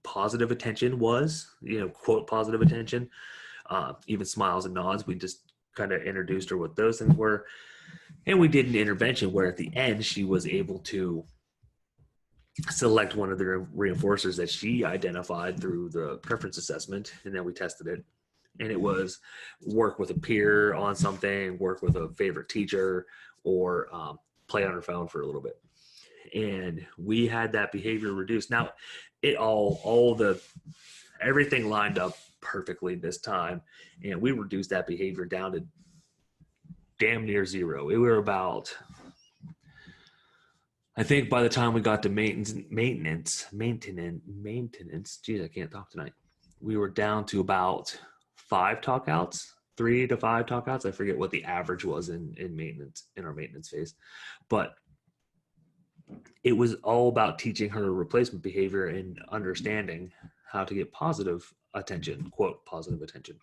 positive attention was, quote positive attention, even smiles and nods. We just kind of introduced her what those things were. And we did an intervention where at the end she was able to select one of the reinforcers that she identified through the preference assessment, and then we tested it. And it was work with a peer on something, work with a favorite teacher, or play on her phone for a little bit. And we had that behavior reduced. Now, everything lined up perfectly this time, and we reduced that behavior down to damn near zero. We were about, I think by the time we got to maintenance, geez, I can't talk tonight. We were down to about 5 talkouts, 3 to 5 talkouts. I forget what the average was in maintenance, in our maintenance phase, but it was all about teaching her replacement behavior and understanding how to get positive attention, quote, positive attention.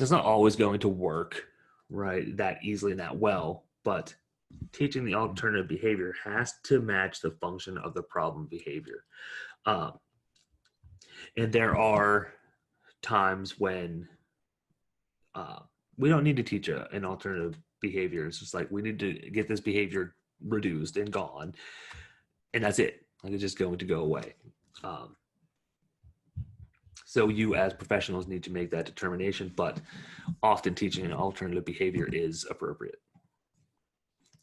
It's not always going to work, right, that easily and that well, but teaching the alternative behavior has to match the function of the problem behavior. And there are times when we don't need to teach an alternative behavior. It's just like we need to get this behavior reduced and gone, and that's it. Like it's just going to go away. So you as professionals need to make that determination, but often teaching an alternative behavior is appropriate.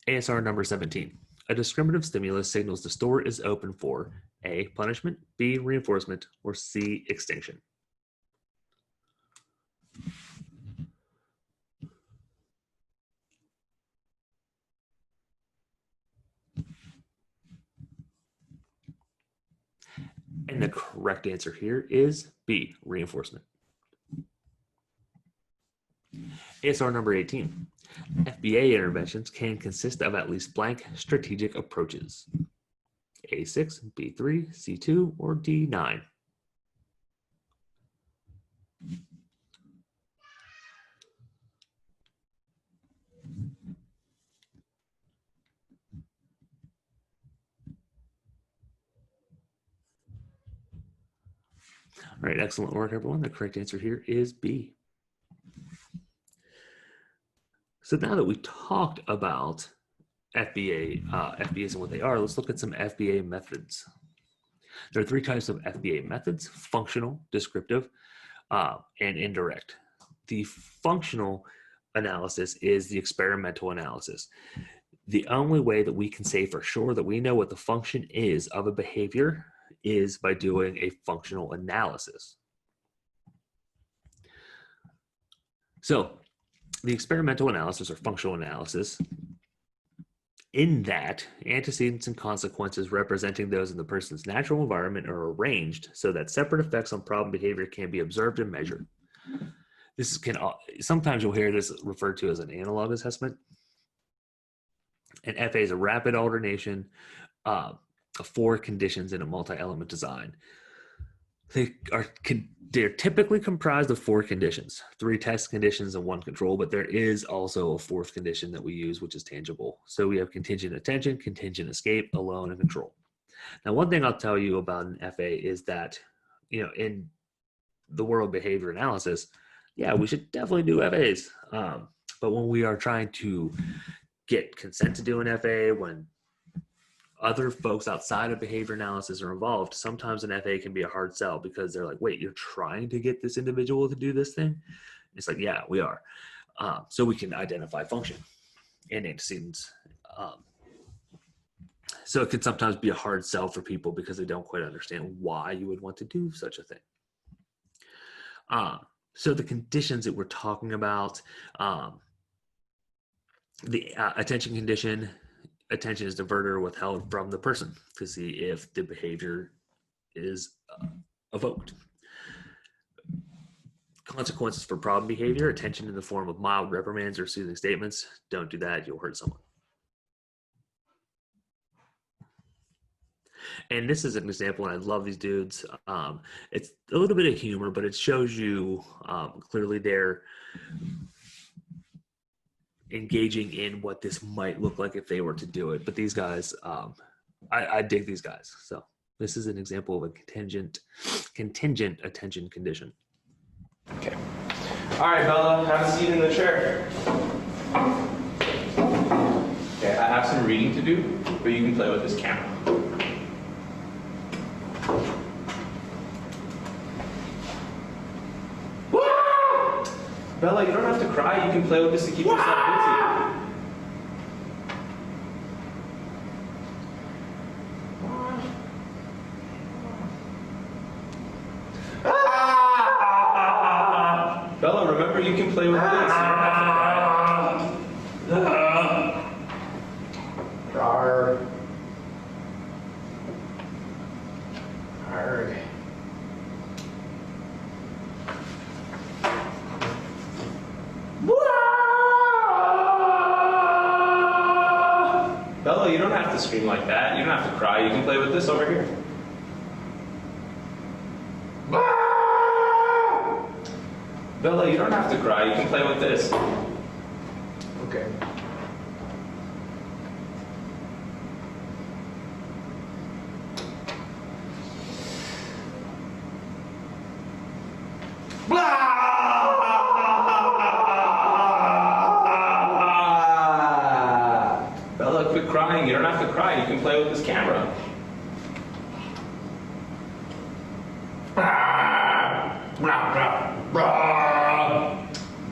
ASR number 17. A discriminative stimulus signals the store is open for A, punishment, B, reinforcement, or C, extinction. And the correct answer here is B, reinforcement. ASR number 18. FBA interventions can consist of at least blank strategic approaches. A6, B3, C2, or D9. All right, excellent work, everyone. The correct answer here is B. So now that we talked about FBAs and what they are, let's look at some FBA methods. There are three types of FBA methods: functional, descriptive, and indirect. The functional analysis is the experimental analysis. The only way that we can say for sure that we know what the function is of a behavior is by doing a functional analysis. So the experimental analysis or functional analysis, in that antecedents and consequences representing those in the person's natural environment are arranged so that separate effects on problem behavior can be observed and measured. This can sometimes you'll hear this referred to as an analog assessment. And FA is a rapid alternation of four conditions in a multi-element design. They're typically comprised of four conditions, 3 test conditions and 1 control, but there is also a 4th condition that we use, which is tangible. So we have contingent attention, contingent escape, alone, and control. Now, one thing I'll tell you about an FA is that, in the world of behavior analysis, yeah, we should definitely do FAs. But when we are trying to get consent to do an FA, when other folks outside of behavior analysis are involved, sometimes an FA can be a hard sell because they're like, wait, you're trying to get this individual to do this thing? It's like, yeah, we are. So we can identify function and antecedents. So it can sometimes be a hard sell for people because they don't quite understand why you would want to do such a thing. So the conditions that we're talking about, the attention condition, attention is diverted or withheld from the person to see if the behavior is evoked. Consequences for problem behavior, attention in the form of mild reprimands or soothing statements. Don't do that, you'll hurt someone. And this is an example, and I love these dudes. It's a little bit of humor, but it shows you clearly they're engaging in what this might look like if they were to do it. But these guys, I dig these guys. So this is an example of a contingent attention condition. Okay. All right, Bella, have a seat in the chair. Okay, I have some reading to do, but you can play with this camera. Bella, you don't have to cry. You can play with this to keep yourself busy. Bella, remember you can play with this. You don't have to cry. Arr. Arr. Bella, you don't have to scream like that. You don't have to cry. You can play with this over here. Bella, you don't have to cry. You can play with this. Okay. Bella, quit crying. You don't have to cry. You can play with this camera.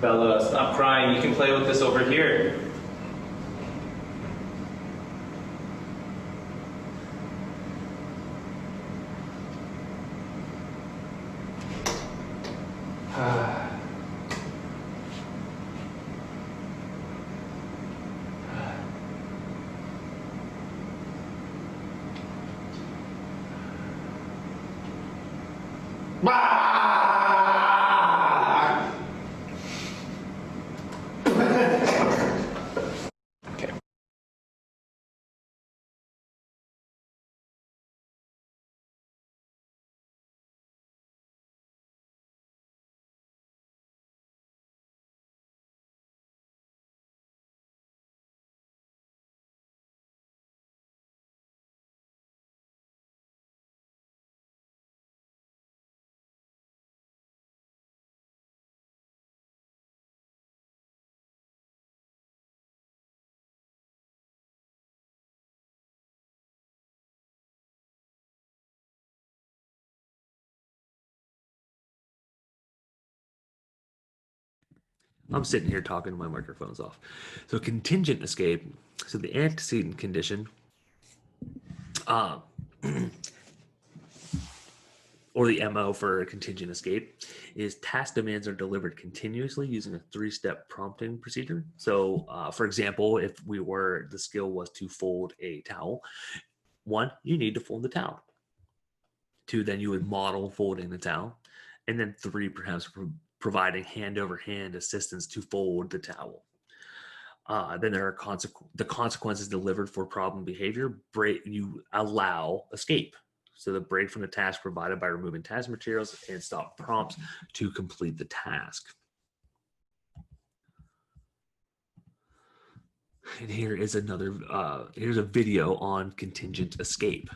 Bella, stop crying. You can play with this over here. Okay. I'm sitting here talking, my microphone's off. So contingent escape. So the antecedent condition, uh, or the MO for a contingent escape, is task demands are delivered continuously using a 3-step prompting procedure. So, for example, if the skill was to fold a towel, 1, you need to fold the towel. 2, then you would model folding the towel, and then 3, perhaps providing hand-over-hand assistance to fold the towel. Then there are the consequences delivered for problem behavior. You allow escape. So the break from the task provided by removing task materials and stop prompts to complete the task. And here is here's a video on contingent escape.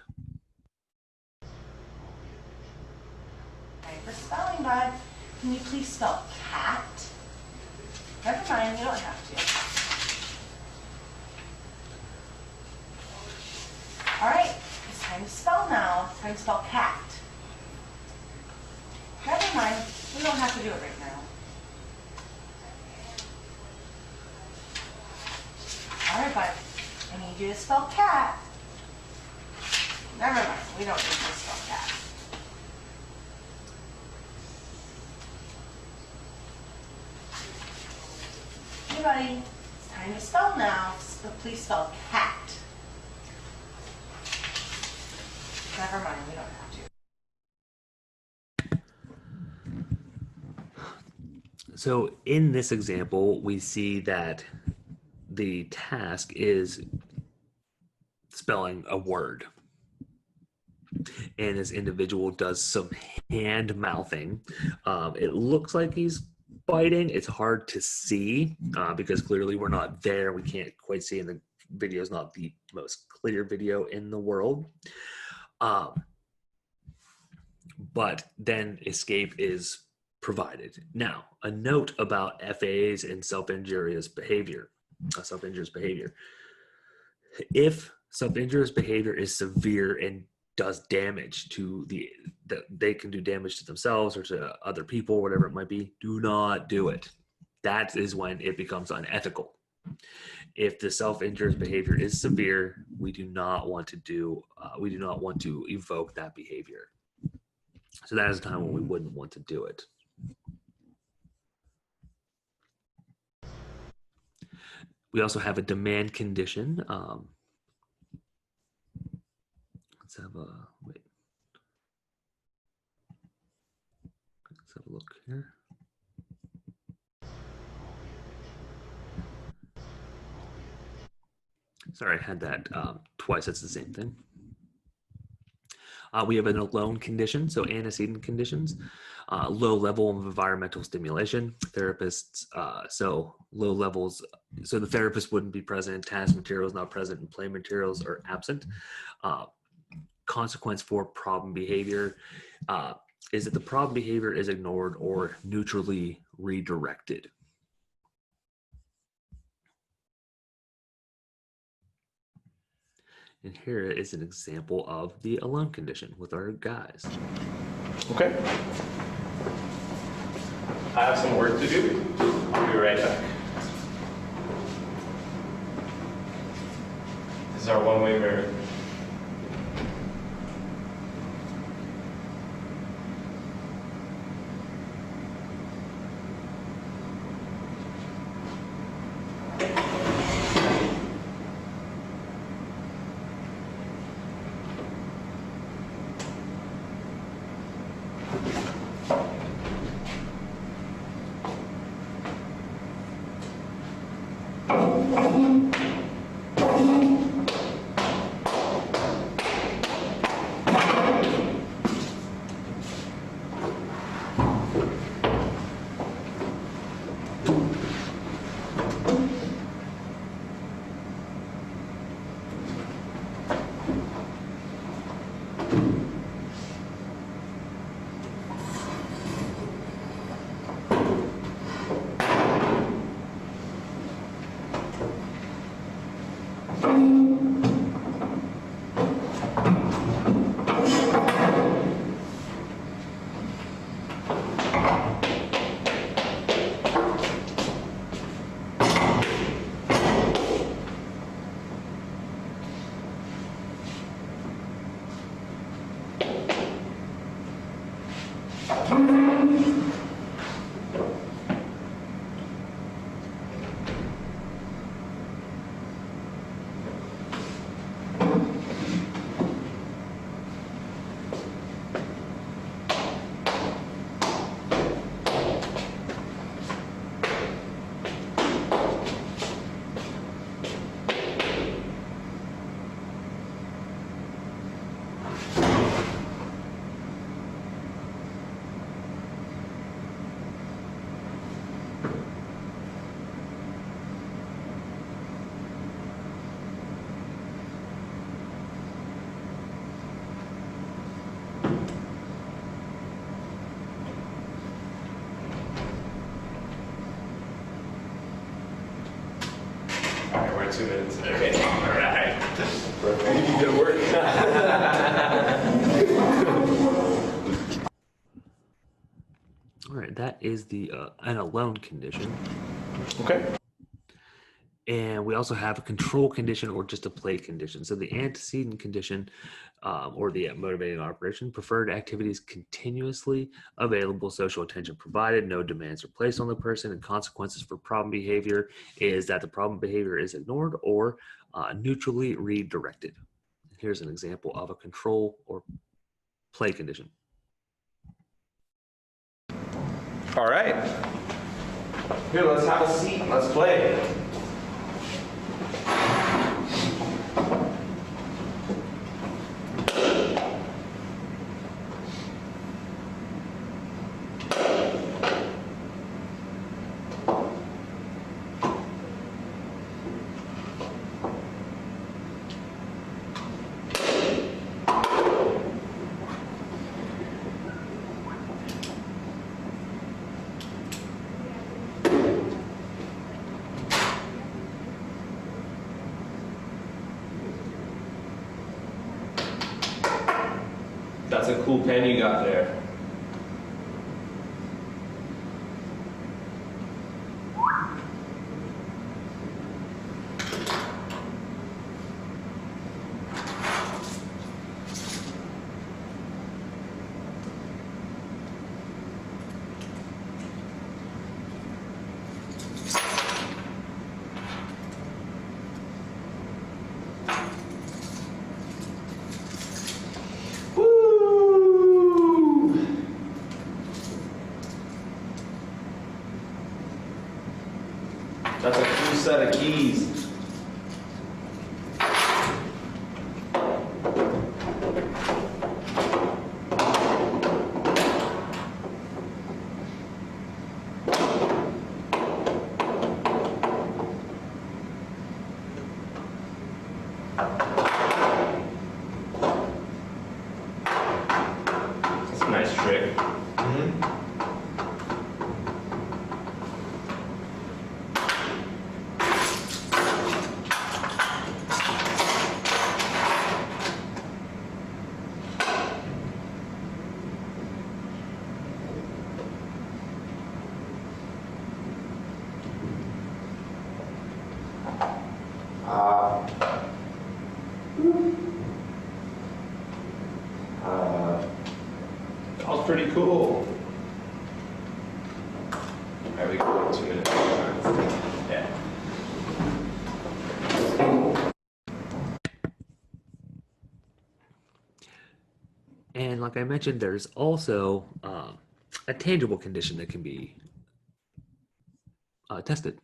Okay, for spelling, bud, can you please spell cat? Never mind, you don't have to. All right, it's time to spell now. It's time to spell cat. Never mind, we don't have to do it right now. All right, bud, I need you to spell cat. Never mind, we don't need you to spell cat. Hey, buddy, it's time to spell now. Please spell cat. Never mind, we don't have to. So in this example, we see that the task is spelling a word. And this individual does some hand mouthing. It looks like he's biting. It's hard to see because clearly we're not there. We can't quite see, and the video is not the most clear video in the world. But then escape is provided. Now, a note about FAs and self-injurious behavior. If self-injurious behavior is severe and does damage to they can do damage to themselves or to other people, whatever it might be, do not do it. That is when it becomes unethical. If the self-injurious behavior is severe, we do not want to evoke that behavior. So that is a time when we wouldn't want to do it. We also have a demand condition. Let's have a look here. Sorry, I had that twice. That's the same thing. We have an alone condition, so antecedent conditions, low level of environmental stimulation. Therapists, so low levels, so the therapist wouldn't be present, task materials not present, and play materials are absent. Consequence for problem behavior is that the problem behavior is ignored or neutrally redirected. And here is an example of the alone condition with our guys. Okay. I have some work to do. I'll be right back. This is our one-way mirror. All right, we're at 2 minutes. Okay, all right. Perfect. Good work. All right, that is the an alone condition. Okay. And we also have a control condition or just a play condition. So the antecedent condition or the motivating operation, preferred activities continuously available, social attention provided, no demands are placed on the person, and consequences for problem behavior is that the problem behavior is ignored or neutrally redirected. Here's an example of a control or play condition. All right. Here, let's have a seat. Let's play. That's a cool pen you got there. Woo! trick. That was pretty cool. There we go, 2 minutes. Yeah. And like I mentioned, there's also a tangible condition that can be tested.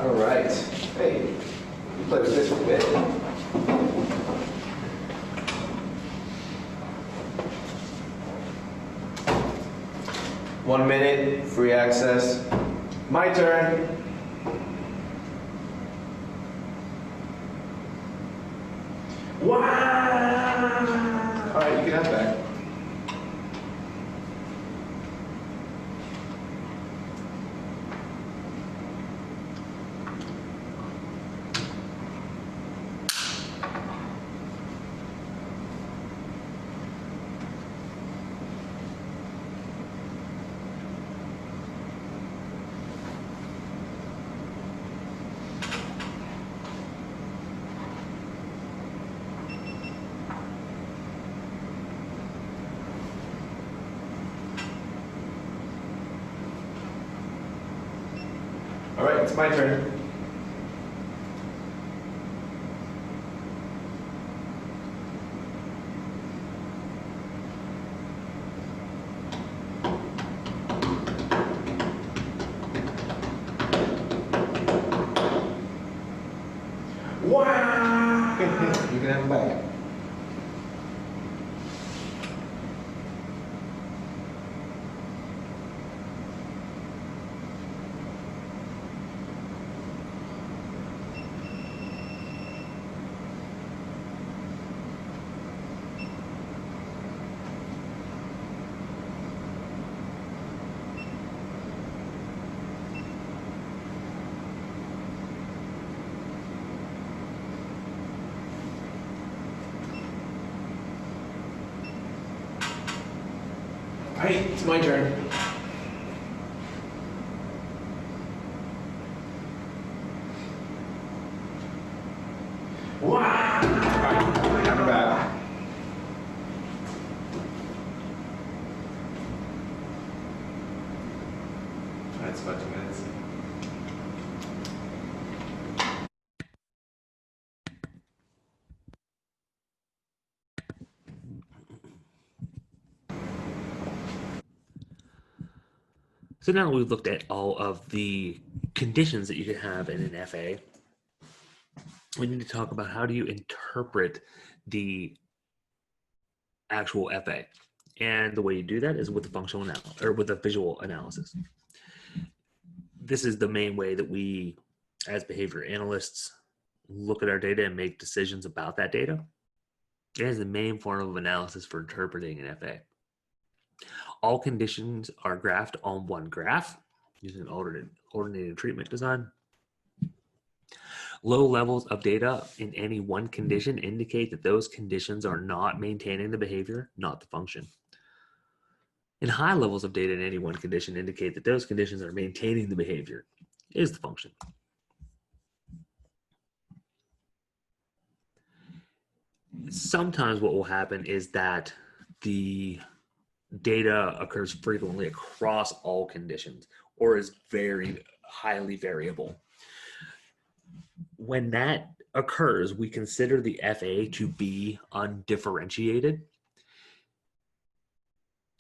All right. Hey, you play with this for a bit. 1 minute, free access. My turn. Wow! All right, you can have that. All right, it's my turn. Wow! You can have them back. All right, it's my turn. Wow! All right, have her back. All right, it's about 2 minutes. So now we've looked at all of the conditions that you could have in an FA. We need to talk about how do you interpret the actual FA. And the way you do that is with a functional analysis or with a visual analysis. This is the main way that we, as behavior analysts, look at our data and make decisions about that data. It is the main form of analysis for interpreting an FA. All conditions are graphed on one graph using an ordinated treatment design. Low levels of data in any one condition indicate that those conditions are not maintaining the behavior, not the function. And high levels of data in any one condition indicate that those conditions are maintaining the behavior, is the function. Sometimes what will happen is that the data occurs frequently across all conditions or is very highly variable. When that occurs, we consider the FA to be undifferentiated.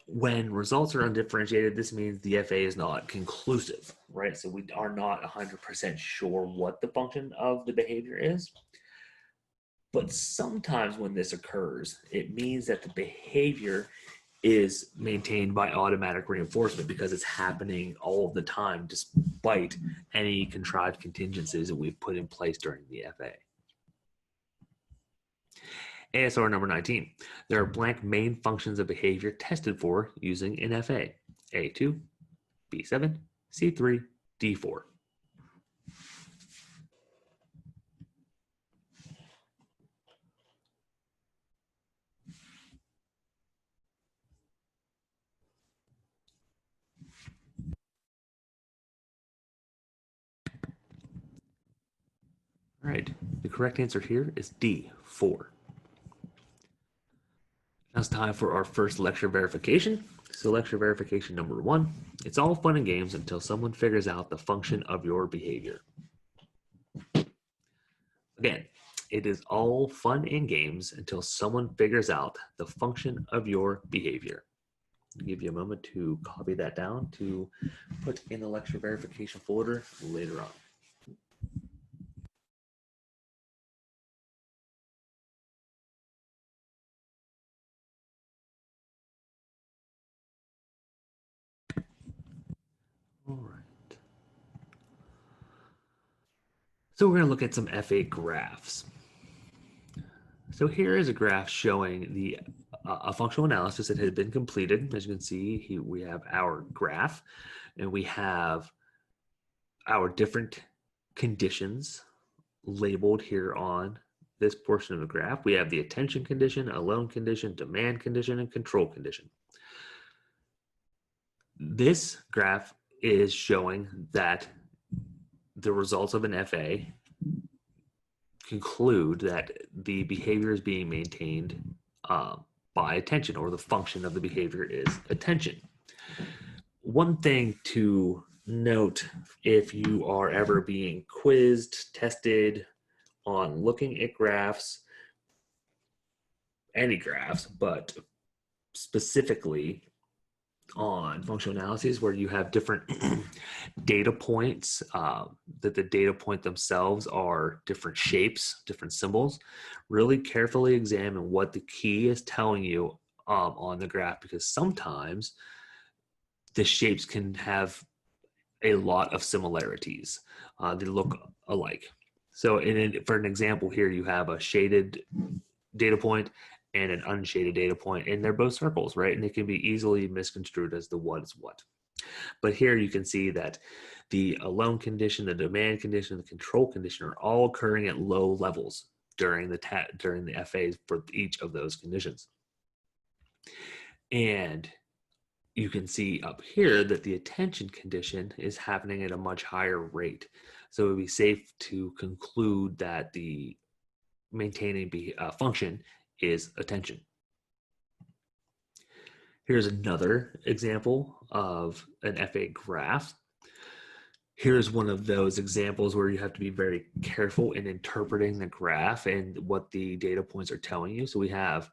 When results are undifferentiated, this means the FA is not conclusive, right? So we are not 100% sure what the function of the behavior is. But sometimes when this occurs, it means that the behavior is maintained by automatic reinforcement because it's happening all of the time despite any contrived contingencies that we've put in place during the FA. ASR number 19. There are blank main functions of behavior tested for using an FA. A2, B7, C3, D4. All right, the correct answer here is D4. Now it's time for our first lecture verification. So lecture verification number 1. It's all fun and games until someone figures out the function of your behavior. Again, it is all fun and games until someone figures out the function of your behavior. I'll give you a moment to copy that down to put in the lecture verification folder later on. All right. So we're going to look at some FA graphs. So here is a graph showing the a functional analysis that had been completed. As you can see, we have our graph, and we have our different conditions labeled here on this portion of the graph. We have the attention condition, alone condition, demand condition, and control condition. This graph is showing that the results of an FA conclude that the behavior is being maintained by attention, or the function of the behavior is attention. One thing to note, if you are ever being quizzed, tested on looking at graphs, any graphs, but specifically on functional analyses where you have different data points, that the data point themselves are different shapes, different symbols, really carefully examine what the key is telling you on the graph, because sometimes the shapes can have a lot of similarities. They look alike. So for an example here, you have a shaded data point and an unshaded data point, and they're both circles, right? And they can be easily misconstrued as the what is what. But here you can see that the alone condition, the demand condition, the control condition are all occurring at low levels during the FAs for each of those conditions. And you can see up here that the attention condition is happening at a much higher rate. So it would be safe to conclude that the maintaining function is attention. Here's another example of an FA graph. Here's one of those examples where you have to be very careful in interpreting the graph and what the data points are telling you. So we have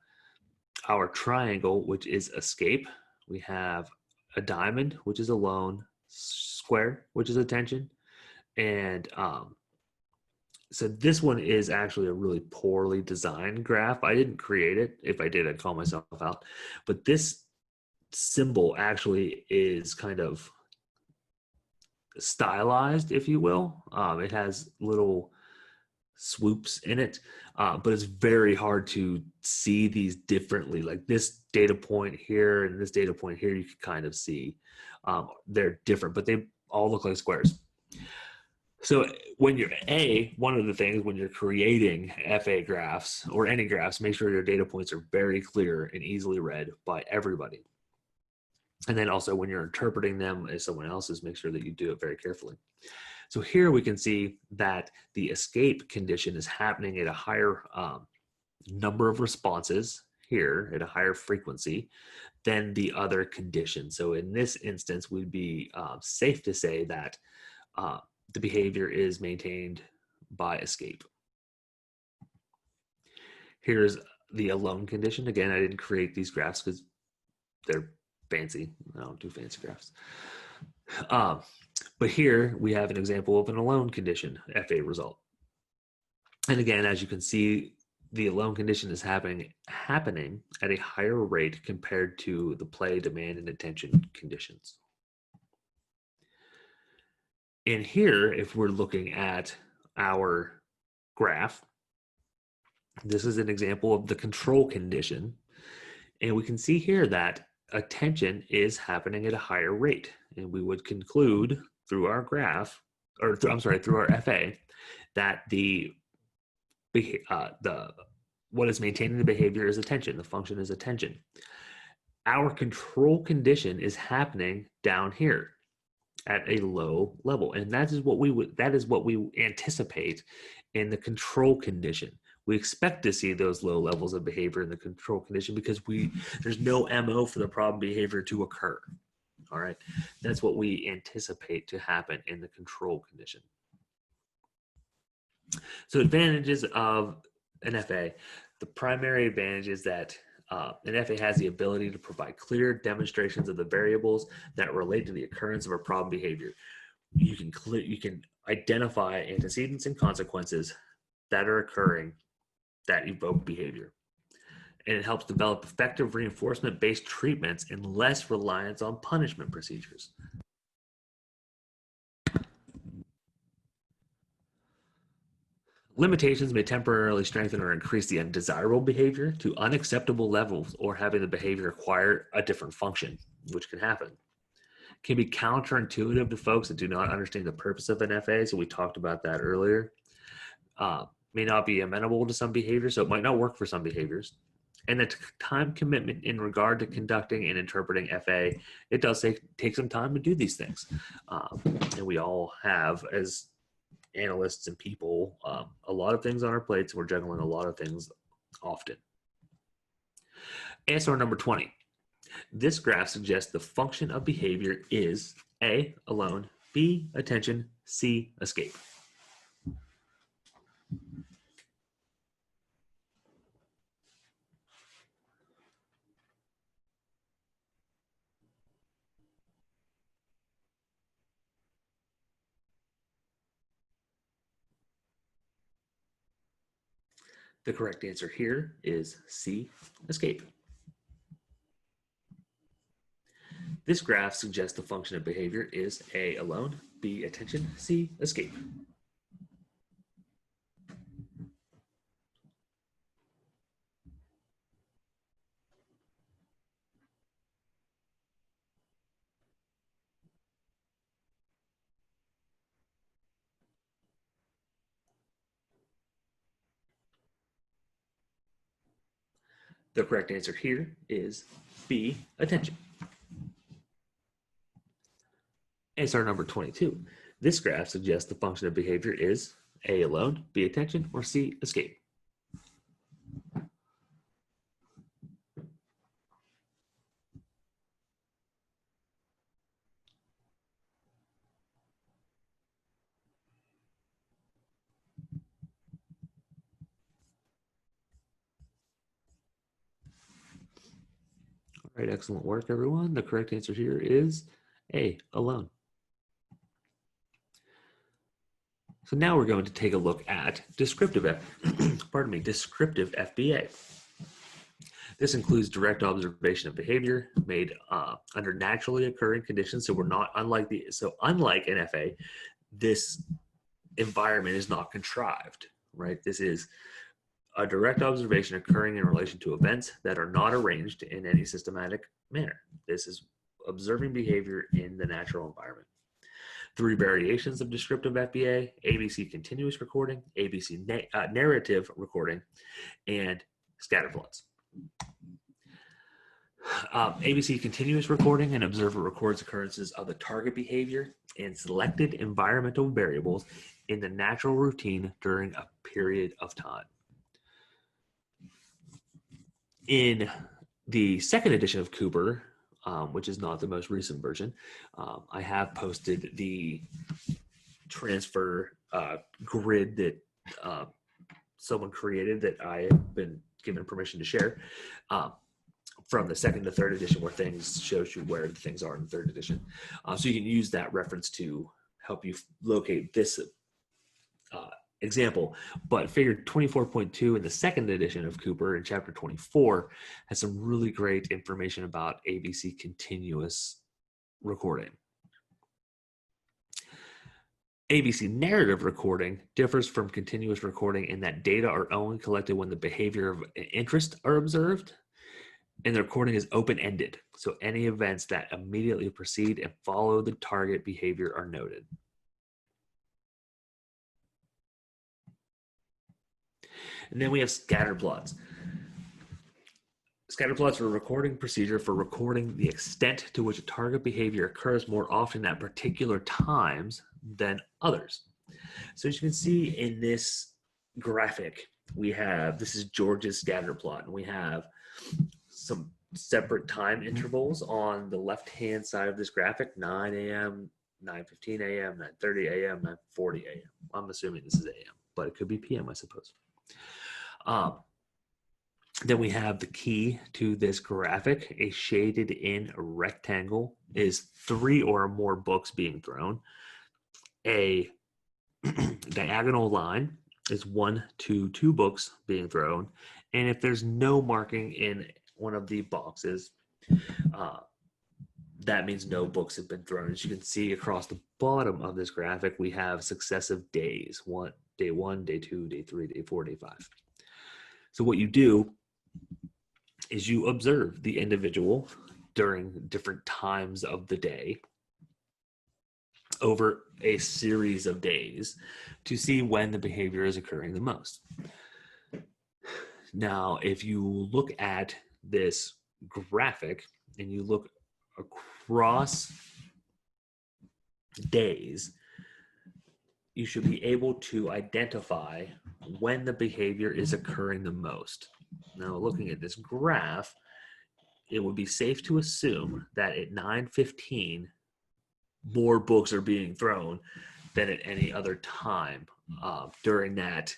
our triangle, which is escape. We have a diamond, which is alone, square, which is attention. And so this one is actually a really poorly designed graph. I didn't create it. If I did, I'd call myself out. But this symbol actually is kind of stylized, if you will. It has little swoops in it, but it's very hard to see these differently. Like this data point here and this data point here, you can kind of see they're different, but they all look like squares. So when you're one of the things when you're creating FA graphs or any graphs, make sure your data points are very clear and easily read by everybody. And then also when you're interpreting them as someone else's, make sure that you do it very carefully. So here we can see that the escape condition is happening at a higher number of responses here at a higher frequency than the other condition. So in this instance, we'd be safe to say that the behavior is maintained by escape. Here's the alone condition. Again, I didn't create these graphs because they're fancy. I don't do fancy graphs. But here we have an example of an alone condition FA result. And again, as you can see, the alone condition is happening at a higher rate compared to the play, demand, and attention conditions. And here, if we're looking at our graph, This is an example of the control condition. And we can see here that attention is happening at a higher rate. And we would conclude through our graph, or through our FA, that what is maintaining the behavior is attention. The function is attention. Our control condition is happening down here at a low level, and that is what we anticipate in the control condition. We expect to see those low levels of behavior in the control condition because there's no MO for the problem behavior to occur. All right, that's what we anticipate to happen in the control condition. So advantages of an FA. The primary advantage is that an FA has the ability to provide clear demonstrations of the variables that relate to the occurrence of a problem behavior. You can identify antecedents and consequences that are occurring that evoke behavior. And it helps develop effective reinforcement-based treatments and less reliance on punishment procedures. Limitations may temporarily strengthen or increase the undesirable behavior to unacceptable levels or having the behavior acquire a different function, which can happen. It can be counterintuitive to folks that do not understand the purpose of an FA, so we talked about that earlier. May not be amenable to some behaviors, so it might not work for some behaviors. And the time commitment in regard to conducting and interpreting FA, it does take some time to do these things. And we all have, as analysts and people, a lot of things on our plates, and we're juggling a lot of things often. ASR number 20. This graph suggests the function of behavior is A, alone, B, attention, C, escape. The correct answer here is C, escape. This graph suggests the function of behavior is A, alone, B, attention, C, escape. The correct answer here is B, attention. ASR number 22. This graph suggests the function of behavior is A, alone, B, attention, or C, escape. All right, excellent work, everyone. The correct answer here is A, alone. So now we're going to take a look at descriptive FBA. This includes direct observation of behavior made under naturally occurring conditions. So we're not unlike an FA, this environment is not contrived, right? This is a direct observation occurring in relation to events that are not arranged in any systematic manner. This is observing behavior in the natural environment. 3 variations of descriptive FBA: ABC continuous recording, ABC narrative recording, and scatterplots. ABC continuous recording, an observer records occurrences of the target behavior and selected environmental variables in the natural routine during a period of time. In the second edition of Cooper, which is not the most recent version, I have posted the transfer grid that someone created that I have been given permission to share from the second to third edition, where things shows you where the things are in the third edition. So you can use that reference to help you locate this example. But figure 24.2 in the second edition of Cooper in chapter 24 has some really great information about ABC continuous recording. ABC narrative recording differs from continuous recording in that data are only collected when the behavior of interest are observed, and the recording is open-ended, so any events that immediately precede and follow the target behavior are noted. And then we have scatter plots. Scatter plots are a recording procedure for recording the extent to which a target behavior occurs more often at particular times than others. So as you can see in this graphic, we have, this is George's scatter plot, and we have some separate time intervals on the left-hand side of this graphic, 9 a.m., 9:15 a.m., 9:30 a.m., 9:40 a.m. I'm assuming this is a.m., but it could be p.m., I suppose. Then we have the key to this graphic. A shaded in rectangle is 3 or more books being thrown. A diagonal line is 1 to 2 books being thrown. And if there's no marking in one of the boxes, that means no books have been thrown. As you can see across the bottom of this graphic, we have successive days. Day 1, day 2, day 3, day 4, day 5. So what you do is you observe the individual during different times of the day over a series of days to see when the behavior is occurring the most. Now, if you look at this graphic and you look across days, you should be able to identify when the behavior is occurring the most. Now, looking at this graph, it would be safe to assume that at 9:15, more books are being thrown than at any other time during that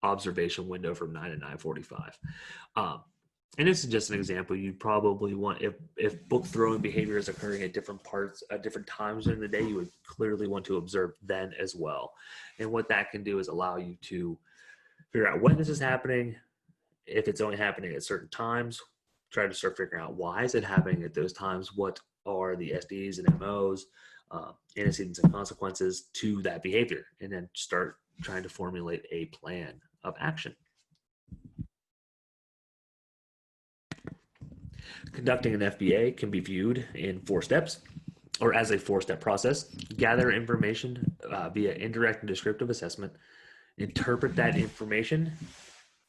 observation window from 9 to 9:45. And this is just an example. You probably want, if book throwing behavior is occurring at different parts, at different times during the day, you would clearly want to observe then as well. And what that can do is allow you to figure out when this is happening. If it's only happening at certain times, try to start figuring out why is it happening at those times. What are the SDs and MOs, antecedents and consequences to that behavior, and then start trying to formulate a plan of action. Conducting an FBA can be viewed in 4 steps or as a 4-step process. Gather information via indirect and descriptive assessment, interpret that information,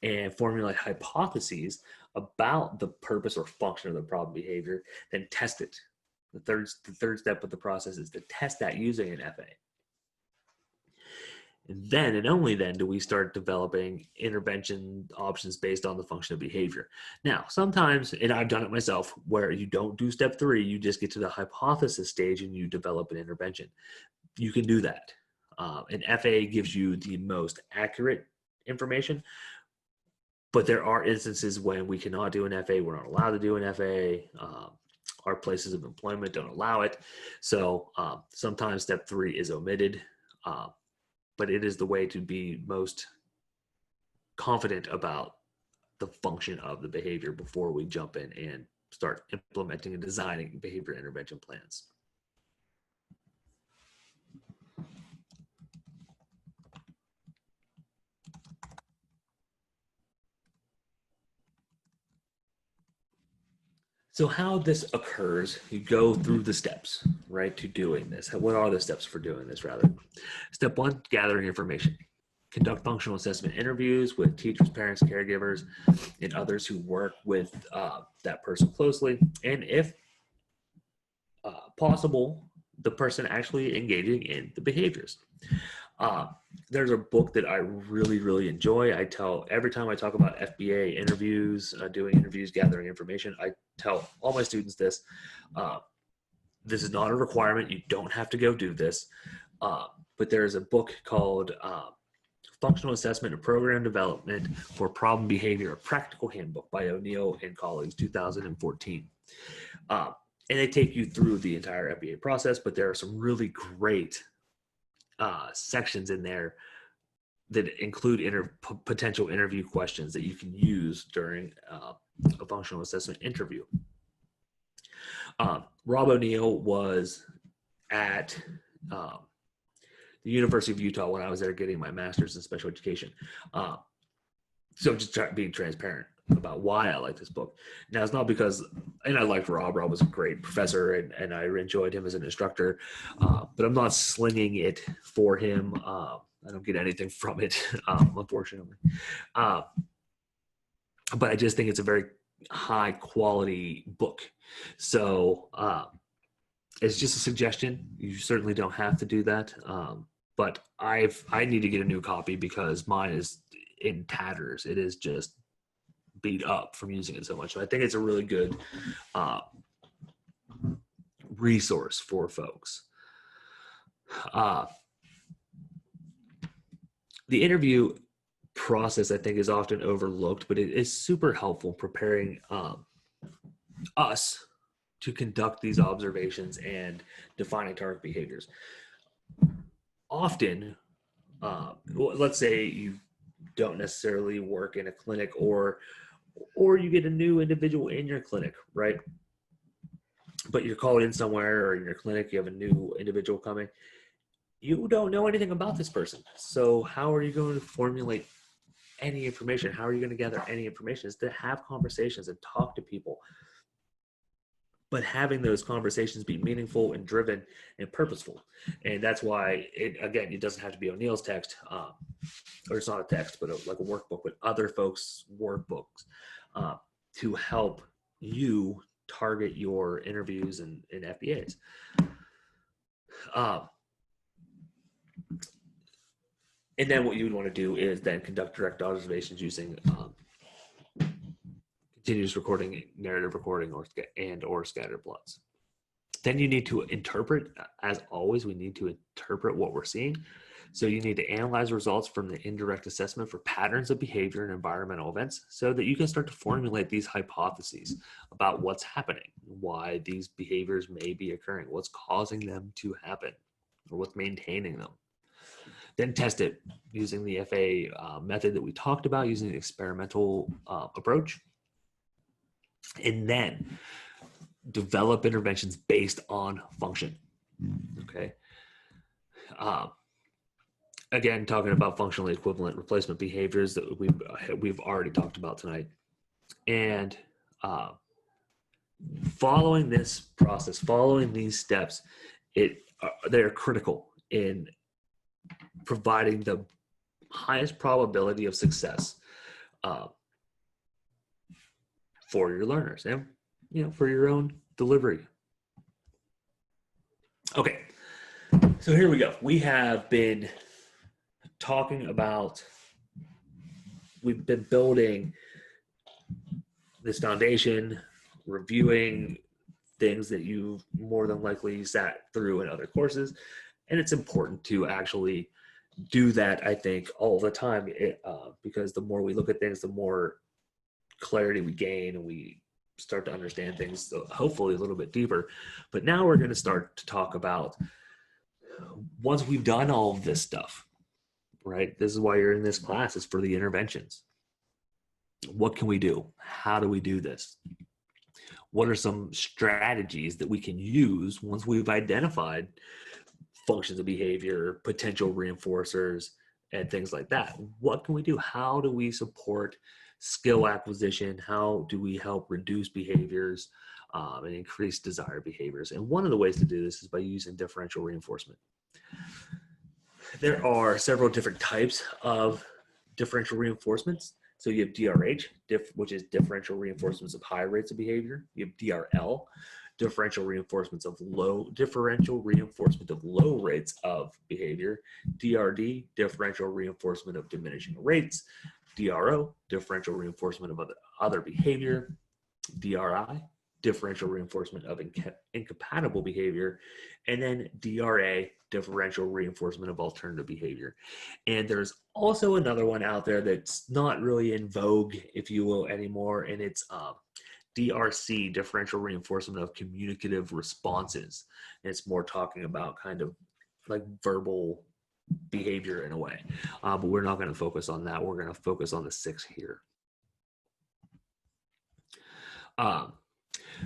and formulate hypotheses about the purpose or function of the problem behavior, then test it. The third step of the process is to test that using an FA. And then and only then do we start developing intervention options based on the function of behavior. Now, sometimes, and I've done it myself, where you don't do step 3, you just get to the hypothesis stage and you develop an intervention. You can do that. An FA gives you the most accurate information, but there are instances when we cannot do an FA. We're not allowed to do an FA. Our places of employment don't allow it. So sometimes step 3 is omitted. But it is the way to be most confident about the function of the behavior before we jump in and start implementing and designing behavior intervention plans. So how this occurs, you go through the steps, right, to doing this. What are the steps for doing this, rather? Step 1, gathering information. Conduct functional assessment interviews with teachers, parents, caregivers, and others who work with that person closely. And if possible, the person actually engaging in the behaviors. There's a book that I really, really enjoy. I tell every time I talk about FBA interviews, doing interviews, gathering information, I tell all my students this. This is not a requirement. You don't have to go do this. But there's a book called Functional Assessment and Program Development for Problem Behavior, a Practical Handbook by O'Neill and colleagues, 2014. And they take you through the entire FBA process, but there are some really great sections in there that include potential interview questions that you can use during a functional assessment interview. Rob O'Neill was at the University of Utah when I was there getting my master's in special education. So just being transparent about why I like this book. Now, it's not because, and I liked Rob. Rob was a great professor, and I enjoyed him as an instructor, but I'm not slinging it for him. I don't get anything from it, unfortunately. But I just think it's a very high quality book. So it's just a suggestion. You certainly don't have to do that. But I need to get a new copy because mine is in tatters. It is just beat up from using it so much. So I think it's a really good resource for folks. The interview process, I think, is often overlooked, but it is super helpful preparing us to conduct these observations and defining target behaviors. Often, let's say you don't necessarily work in a clinic, or you get a new individual in your clinic, right? But you're called in somewhere, or in your clinic, you have a new individual coming. You don't know anything about this person. So how are you going to formulate any information? How are you going to gather any information? Is to have conversations and talk to people. But having those conversations be meaningful and driven and purposeful. And that's why, it doesn't have to be O'Neill's text, or it's not a text, but like a workbook, but other folks' workbooks to help you target your interviews and FBAs. And then what you would want to do is then conduct direct observations using continuous recording, narrative recording, or scattered plots. Then you need to interpret. As always, we need to interpret what we're seeing. So you need to analyze results from the indirect assessment for patterns of behavior and environmental events so that you can start to formulate these hypotheses about what's happening, why these behaviors may be occurring, what's causing them to happen, or what's maintaining them. Then test it using the FA method that we talked about, using the experimental approach. And then develop interventions based on function. Okay. Again, talking about functionally equivalent replacement behaviors that we've already talked about tonight. And following this process, following these steps, they're critical in providing the highest probability of success for your learners and for your own delivery. Okay, so here we go. We have been talking about, we've been building this foundation, reviewing things that you've more than likely sat through in other courses, and it's important to actually do that, I think, all the time, because the more we look at things, the more clarity we gain, and we start to understand things, so hopefully a little bit deeper. But now we're going to start to talk about, once we've done all of this stuff, right? This is why you're in this class, is for the interventions. What can we do? How do we do this? What are some strategies that we can use once we've identified functions of behavior, potential reinforcers, and things like that? What can we do? How do we support skill acquisition? How do we help reduce behaviors and increase desired behaviors? And one of the ways to do this is by using differential reinforcement. There are several different types of differential reinforcements. So you have DRH, which is differential reinforcements of high rates of behavior. You have DRL, differential reinforcement of low rates of behavior. DRD, differential reinforcement of diminishing rates. DRO, differential reinforcement of other behavior. DRI, differential reinforcement of incompatible behavior. And then DRA, differential reinforcement of alternative behavior. And there's also another one out there that's not really in vogue, if you will, anymore, and it's DRC, differential reinforcement of communicative responses. And it's more talking about kind of like verbal behavior in a way, but we're not going to focus on that. We're going to focus on the 6 here.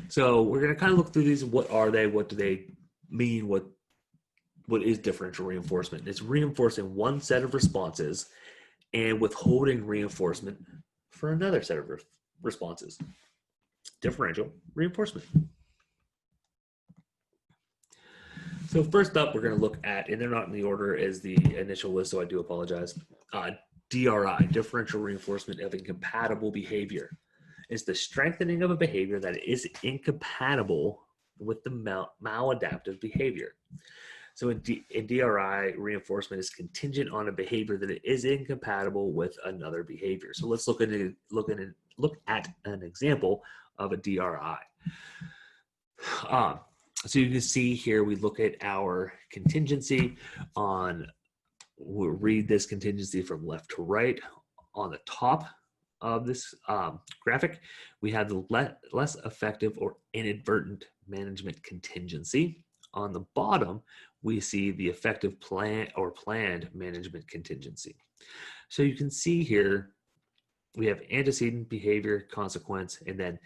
So we're going to kind of look through these. What are they? What do they mean? what is differential reinforcement? It's reinforcing one set of responses and withholding reinforcement for another set of responses. Differential reinforcement. So first up, we're going to look at, and they're not in the order as the initial list, so I do apologize. DRI, differential reinforcement of incompatible behavior. It's the strengthening of a behavior that is incompatible with the maladaptive behavior. So in DRI, reinforcement is contingent on a behavior that is incompatible with another behavior. So let's look at an example of a DRI. So you can see here, we look at our contingency on, we'll read this contingency from left to right. On the top of this graphic, we have the less effective or inadvertent management contingency. On the bottom, we see the effective plan or planned management contingency. So you can see here, we have antecedent behavior, consequence, and then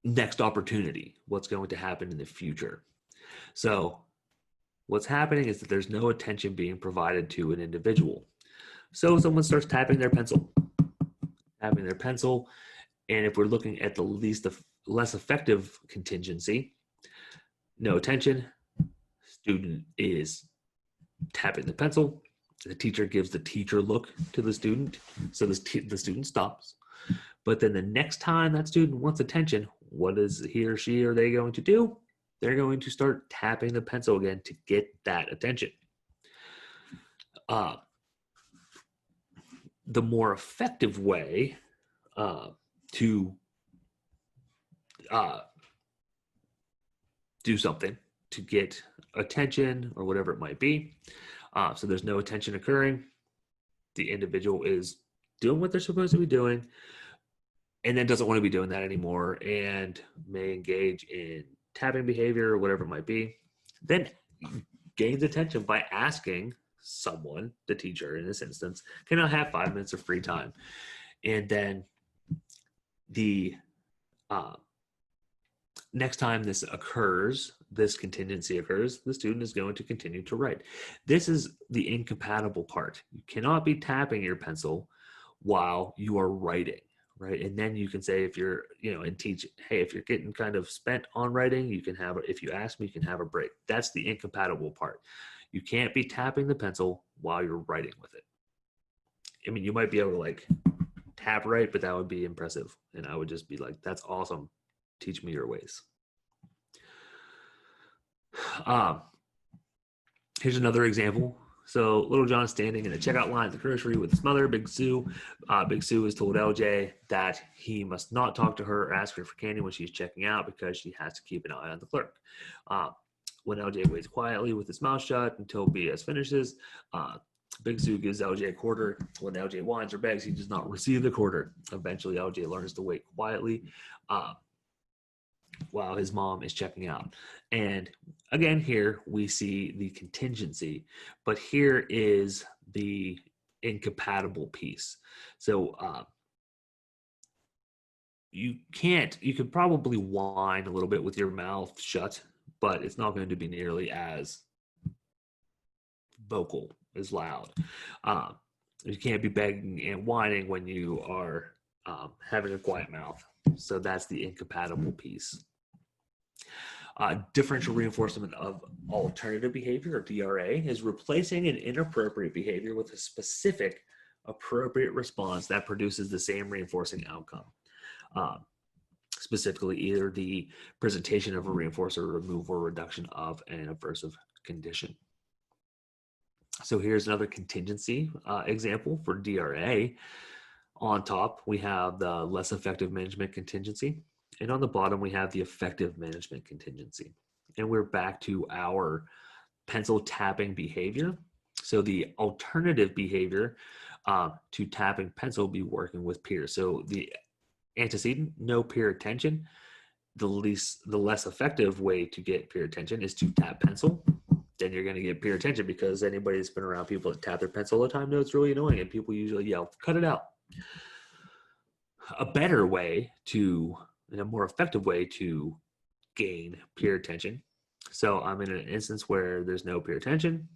next opportunity, what's going to happen in the future. So what's happening is that there's no attention being provided to an individual. So someone starts tapping their pencil, and if we're looking at the less effective contingency, no attention, student is tapping the pencil, the teacher gives the teacher look to the student, so the student stops. But then the next time that student wants attention, what is he or she are they going to do? They're going to start tapping the pencil again to get that attention. The more effective way to do something to get attention or whatever it might be. So there's no attention occurring. The individual is doing what they're supposed to be doing and then doesn't want to be doing that anymore and may engage in tapping behavior or whatever it might be. Then gains attention by asking someone, the teacher in this instance, can I have 5 minutes of free time? And then the next time this occurs, this contingency occurs, the student is going to continue to write. This is the incompatible part. You cannot be tapping your pencil while you are writing, right? And then you can say, if you're, and teach, hey, if you're getting kind of spent on writing, you can have, if you ask me, you can have a break. That's the incompatible part. You can't be tapping the pencil while you're writing with it. I mean, you might be able to like tap right, but that would be impressive. And I would just be like, that's awesome. Teach me your ways. Here's another example. So Little John standing in the checkout line at the grocery with his mother, Big Sue. Big Sue has told LJ that he must not talk to her or ask her for candy when she's checking out because she has to keep an eye on the clerk. When LJ waits quietly with his mouth shut until BS finishes, Big Sue gives LJ a quarter. When LJ whines or begs, he does not receive the quarter. Eventually, LJ learns to wait quietly while his mom is checking out. And again, here we see the contingency, but here is the incompatible piece. So you could probably whine a little bit with your mouth shut, but it's not going to be nearly as vocal, as loud. You can't be begging and whining when you are having a quiet mouth. So that's the incompatible piece. Differential reinforcement of alternative behavior, or DRA, is replacing an inappropriate behavior with a specific appropriate response that produces the same reinforcing outcome. Specifically, either the presentation of a reinforcer or removal or reduction of an aversive condition. So here's another contingency example for DRA. On top, we have the less effective management contingency. And on the bottom, we have the effective management contingency. And we're back to our pencil tapping behavior. So the alternative behavior to tapping pencil will be working with peers. So the antecedent, no peer attention. The less effective way to get peer attention is to tap pencil. Then you're going to get peer attention because anybody that's been around people that tap their pencil all the time knows it's really annoying and people usually yell, cut it out. A better way to, and a more effective way to gain peer attention So I'm in an instance where there's no peer attention.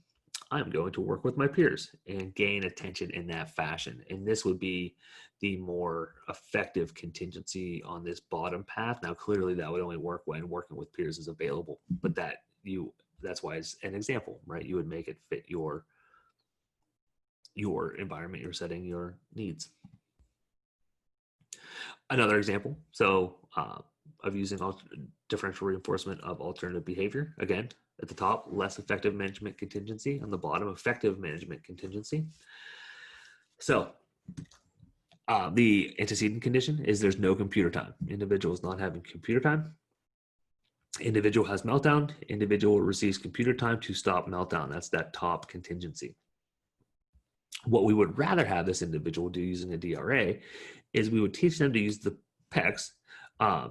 I'm going to work with my peers and gain attention in that fashion. And this would be the more effective contingency on this bottom path. Now, clearly that would only work when working with peers is available, but that's why it's an example, right? You would make it fit your environment, your setting, your needs. Another example, of using differential reinforcement of alternative behavior. Again, at the top, less effective management contingency. On the bottom, effective management contingency. So the antecedent condition is there's no computer time. Individual is not having computer time. Individual has meltdown. Individual receives computer time to stop meltdown. That's that top contingency. What we would rather have this individual do using a DRA is we would teach them to use the PECS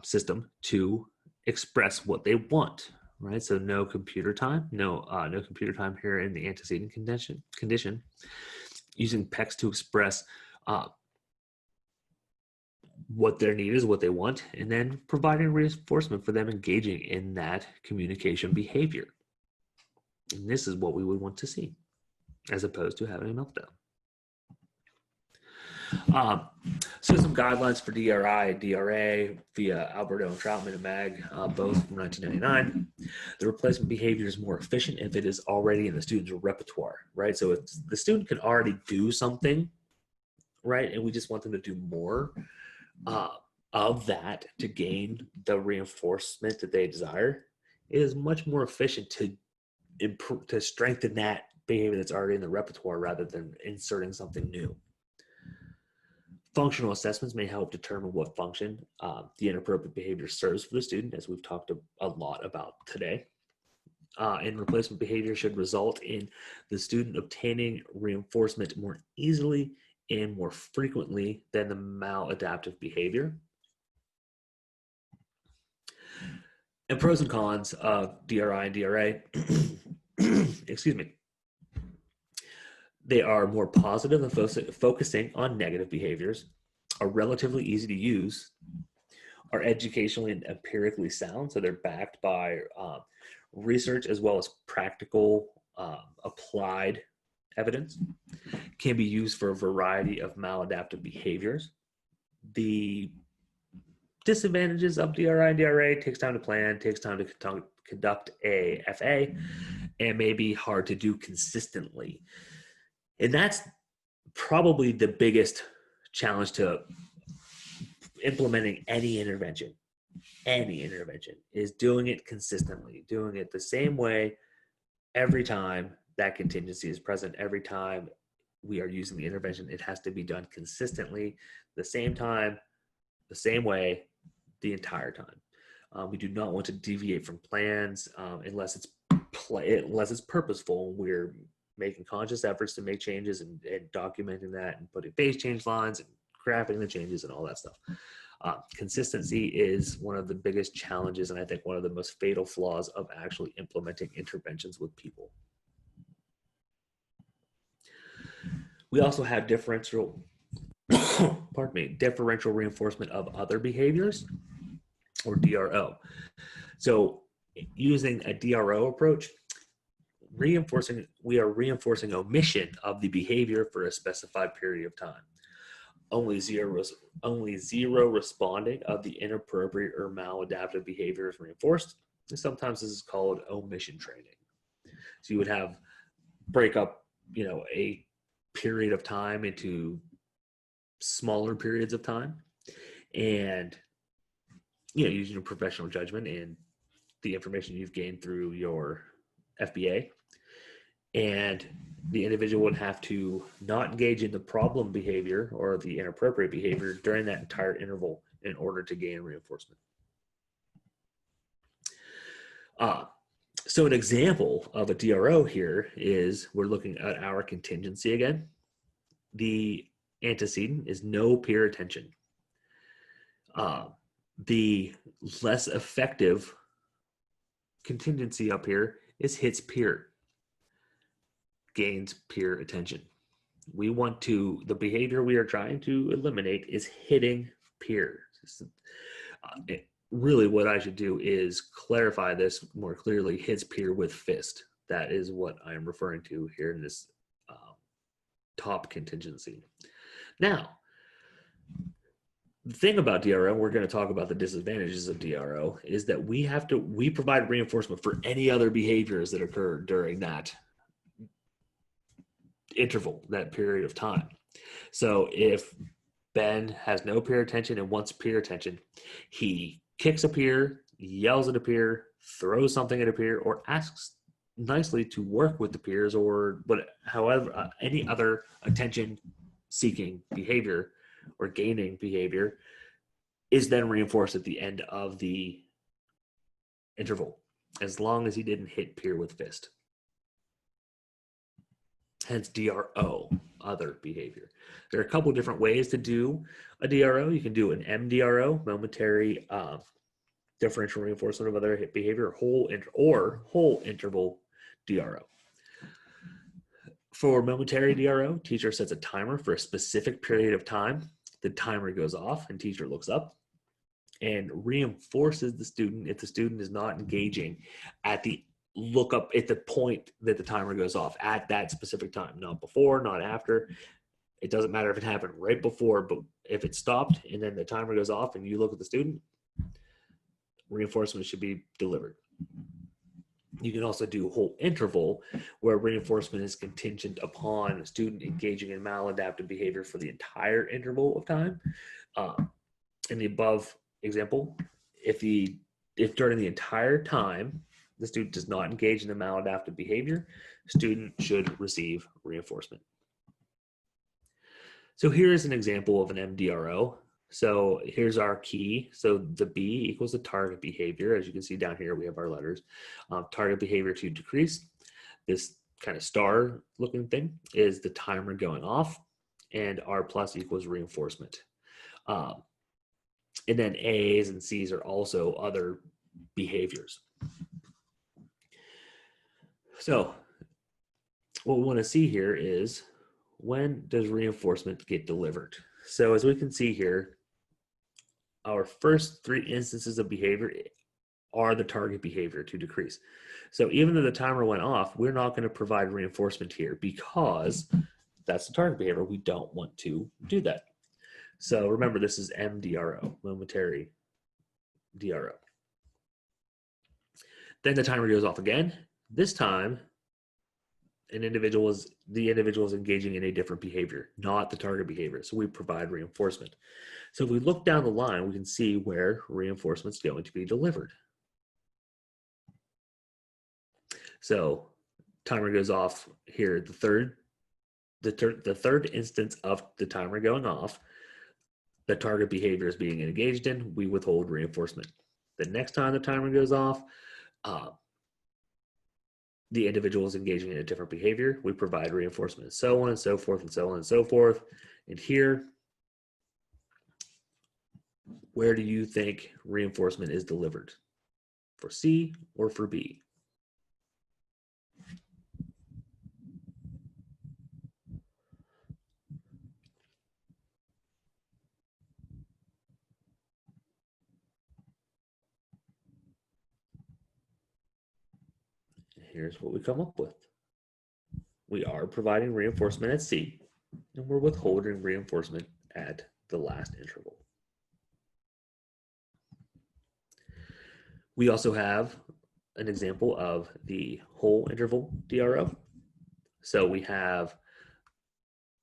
system to express what they want, right? So no computer time, no computer time here in the antecedent condition, using PECS to express what their need is, what they want, and then providing reinforcement for them engaging in that communication behavior. And this is what we would want to see, as opposed to having a meltdown. So some guidelines for DRI and DRA via Alberto and Troutman and Mag, both from 1999. The replacement behavior is more efficient if it is already in the student's repertoire, right? So if the student can already do something, right, and we just want them to do more of that to gain the reinforcement that they desire, it is much more efficient to improve, to strengthen that behavior that's already in the repertoire rather than inserting something new. Functional assessments may help determine what function the inappropriate behavior serves for the student, as we've talked a lot about today. And replacement behavior should result in the student obtaining reinforcement more easily and more frequently than the maladaptive behavior. And pros and cons of DRI and DRA, excuse me. They are more positive and focusing on negative behaviors, are relatively easy to use, are educationally and empirically sound, so they're backed by research as well as practical applied evidence, can be used for a variety of maladaptive behaviors. The disadvantages of DRI and DRA: takes time to plan, takes time to conduct a FA, and may be hard to do consistently. And that's probably the biggest challenge to implementing any intervention is doing it consistently, doing it the same way every time that contingency is present, every time we are using the intervention. It has to be done consistently, the same time, the same way, the entire time. We do not want to deviate from plans unless it's purposeful. We're making conscious efforts to make changes and documenting that and putting phase change lines and graphing the changes and all that stuff. Consistency is one of the biggest challenges, and I think one of the most fatal flaws of actually implementing interventions with people. We also have differential reinforcement of other behaviors, or DRO. So using a DRO approach, we are reinforcing omission of the behavior for a specified period of time. Only zero responding of the inappropriate or maladaptive behavior is reinforced. And sometimes this is called omission training. So you would break up, a period of time into smaller periods of time, and using your professional judgment and the information you've gained through your FBA, and the individual would have to not engage in the problem behavior or the inappropriate behavior during that entire interval in order to gain reinforcement. So an example of a DRO here is, we're looking at our contingency again. The antecedent is no peer attention. The less effective contingency up here is hits peer, gains peer attention. The behavior we are trying to eliminate is hitting peer. really what I should do is clarify this more clearly, hits peer with fist. That is what I am referring to here in this top contingency. Now, the thing about DRO, we're going to talk about the disadvantages of DRO, is that we provide reinforcement for any other behaviors that occur during that interval, that period of time. So if Ben has no peer attention and wants peer attention, he kicks a peer, yells at a peer, throws something at a peer, or asks nicely to work with the peers, or however any other attention seeking behavior or gaining behavior is then reinforced at the end of the interval, as long as he didn't hit peer with fist. Hence DRO, other behavior. There are a couple of different ways to do a DRO. You can do an MDRO, momentary differential reinforcement of other behavior, or whole interval DRO. For momentary DRO, teacher sets a timer for a specific period of time. The timer goes off and teacher looks up and reinforces the student if the student is not engaging at the look up at the point that the timer goes off at that specific time, not before, not after. It doesn't matter if it happened right before, but if it stopped and then the timer goes off and you look at the student, reinforcement should be delivered. You can also do whole interval, where reinforcement is contingent upon a student engaging in maladaptive behavior for the entire interval of time. In the above example, if during the entire time the student does not engage in the maladaptive behavior, student should receive reinforcement. So here is an example of an MDRO. So here's our key. So the B equals the target behavior. As you can see down here, we have our letters. Target behavior to decrease. This kind of star looking thing is the timer going off, and R plus equals reinforcement. And then A's and C's are also other behaviors. So what we want to see here is, when does reinforcement get delivered? So as we can see here, our first three instances of behavior are the target behavior to decrease. So even though the timer went off, we're not going to provide reinforcement here because that's the target behavior. We don't want to do that. So remember, this is MDRO, momentary DRO. Then the timer goes off again. This time, the individual is engaging in a different behavior, not the target behavior. So we provide reinforcement. So if we look down the line, we can see where reinforcement is going to be delivered. So timer goes off here. The third instance of the timer going off, the target behavior is being engaged in, we withhold reinforcement. The next time the timer goes off, the individual is engaging in a different behavior, we provide reinforcement, so on and so forth and so on and so forth. And here, where do you think reinforcement is delivered? For C or for B? Here's what we come up with. We are providing reinforcement at C, and we're withholding reinforcement at the last interval. We also have an example of the whole interval DRO. So we have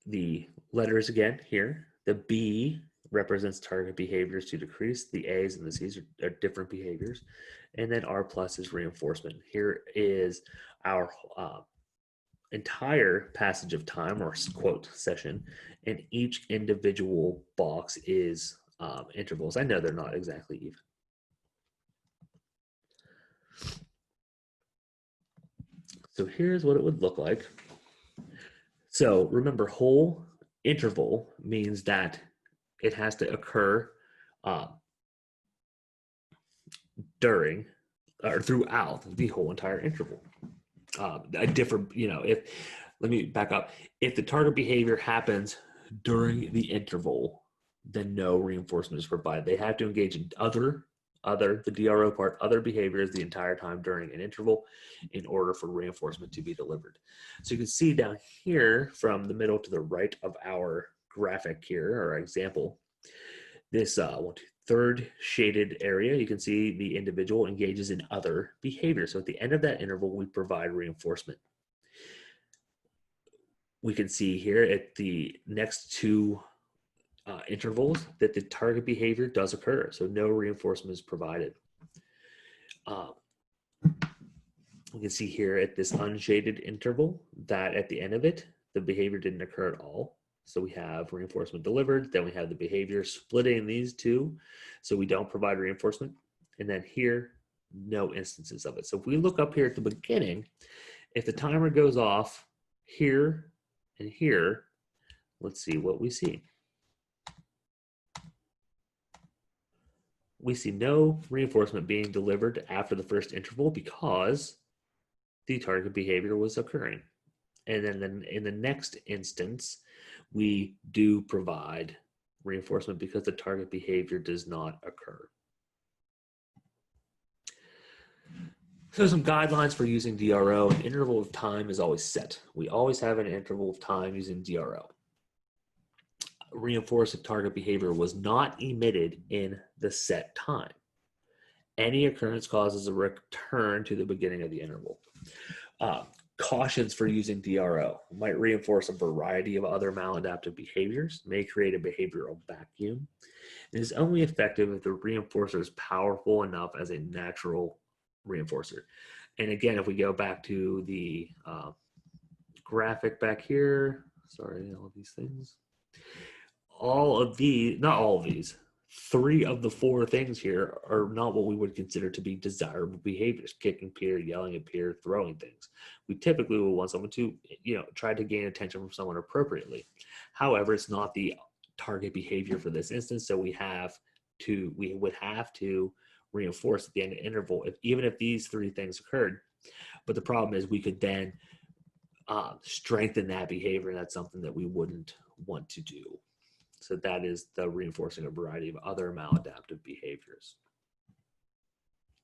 the letters again here. The B represents target behaviors to decrease. The A's and the C's are different behaviors. And then R plus is reinforcement. Here is our entire passage of time, or quote session, and each individual box is intervals. I know they're not exactly even. So here's what it would look like. So remember, whole interval means that it has to occur during or throughout the whole entire interval. A different, let me back up. If the target behavior happens during the interval, then no reinforcement is provided. They have to engage in other the DRO part, other behaviors the entire time during an interval in order for reinforcement to be delivered. So you can see down here from the middle to the right of our graphic here, or example, this third shaded area, you can see the individual engages in other behavior. So at the end of that interval, we provide reinforcement. We can see here at the next two intervals that the target behavior does occur. So no reinforcement is provided. We can see here at this unshaded interval that at the end of it, the behavior didn't occur at all. So we have reinforcement delivered, then we have the behavior splitting these two. So we don't provide reinforcement. And then here, no instances of it. So if we look up here at the beginning, if the timer goes off here and here, let's see what we see. We see no reinforcement being delivered after the first interval because the target behavior was occurring. And then in the next instance, we do provide reinforcement because the target behavior does not occur. So some guidelines for using DRO. An interval of time is always set. We always have an interval of time using DRO. Reinforced if target behavior was not emitted in the set time. Any occurrence causes a return to the beginning of the interval. Cautions for using DRO might reinforce a variety of other maladaptive behaviors, may create a behavioral vacuum. It is only effective if the reinforcer is powerful enough as a natural reinforcer. And again, if we go back to the graphic back here, sorry, all of these things, all of these, not all of these, 3 of the 4 things here are not what we would consider to be desirable behaviors: kicking peer, yelling at peer, throwing things. We typically will want someone to, try to gain attention from someone appropriately. However, it's not the target behavior for this instance, so we would have to reinforce at the end of the interval, even if these 3 things occurred. But the problem is we could then strengthen that behavior, and that's something that we wouldn't want to do. So that is the reinforcing a variety of other maladaptive behaviors.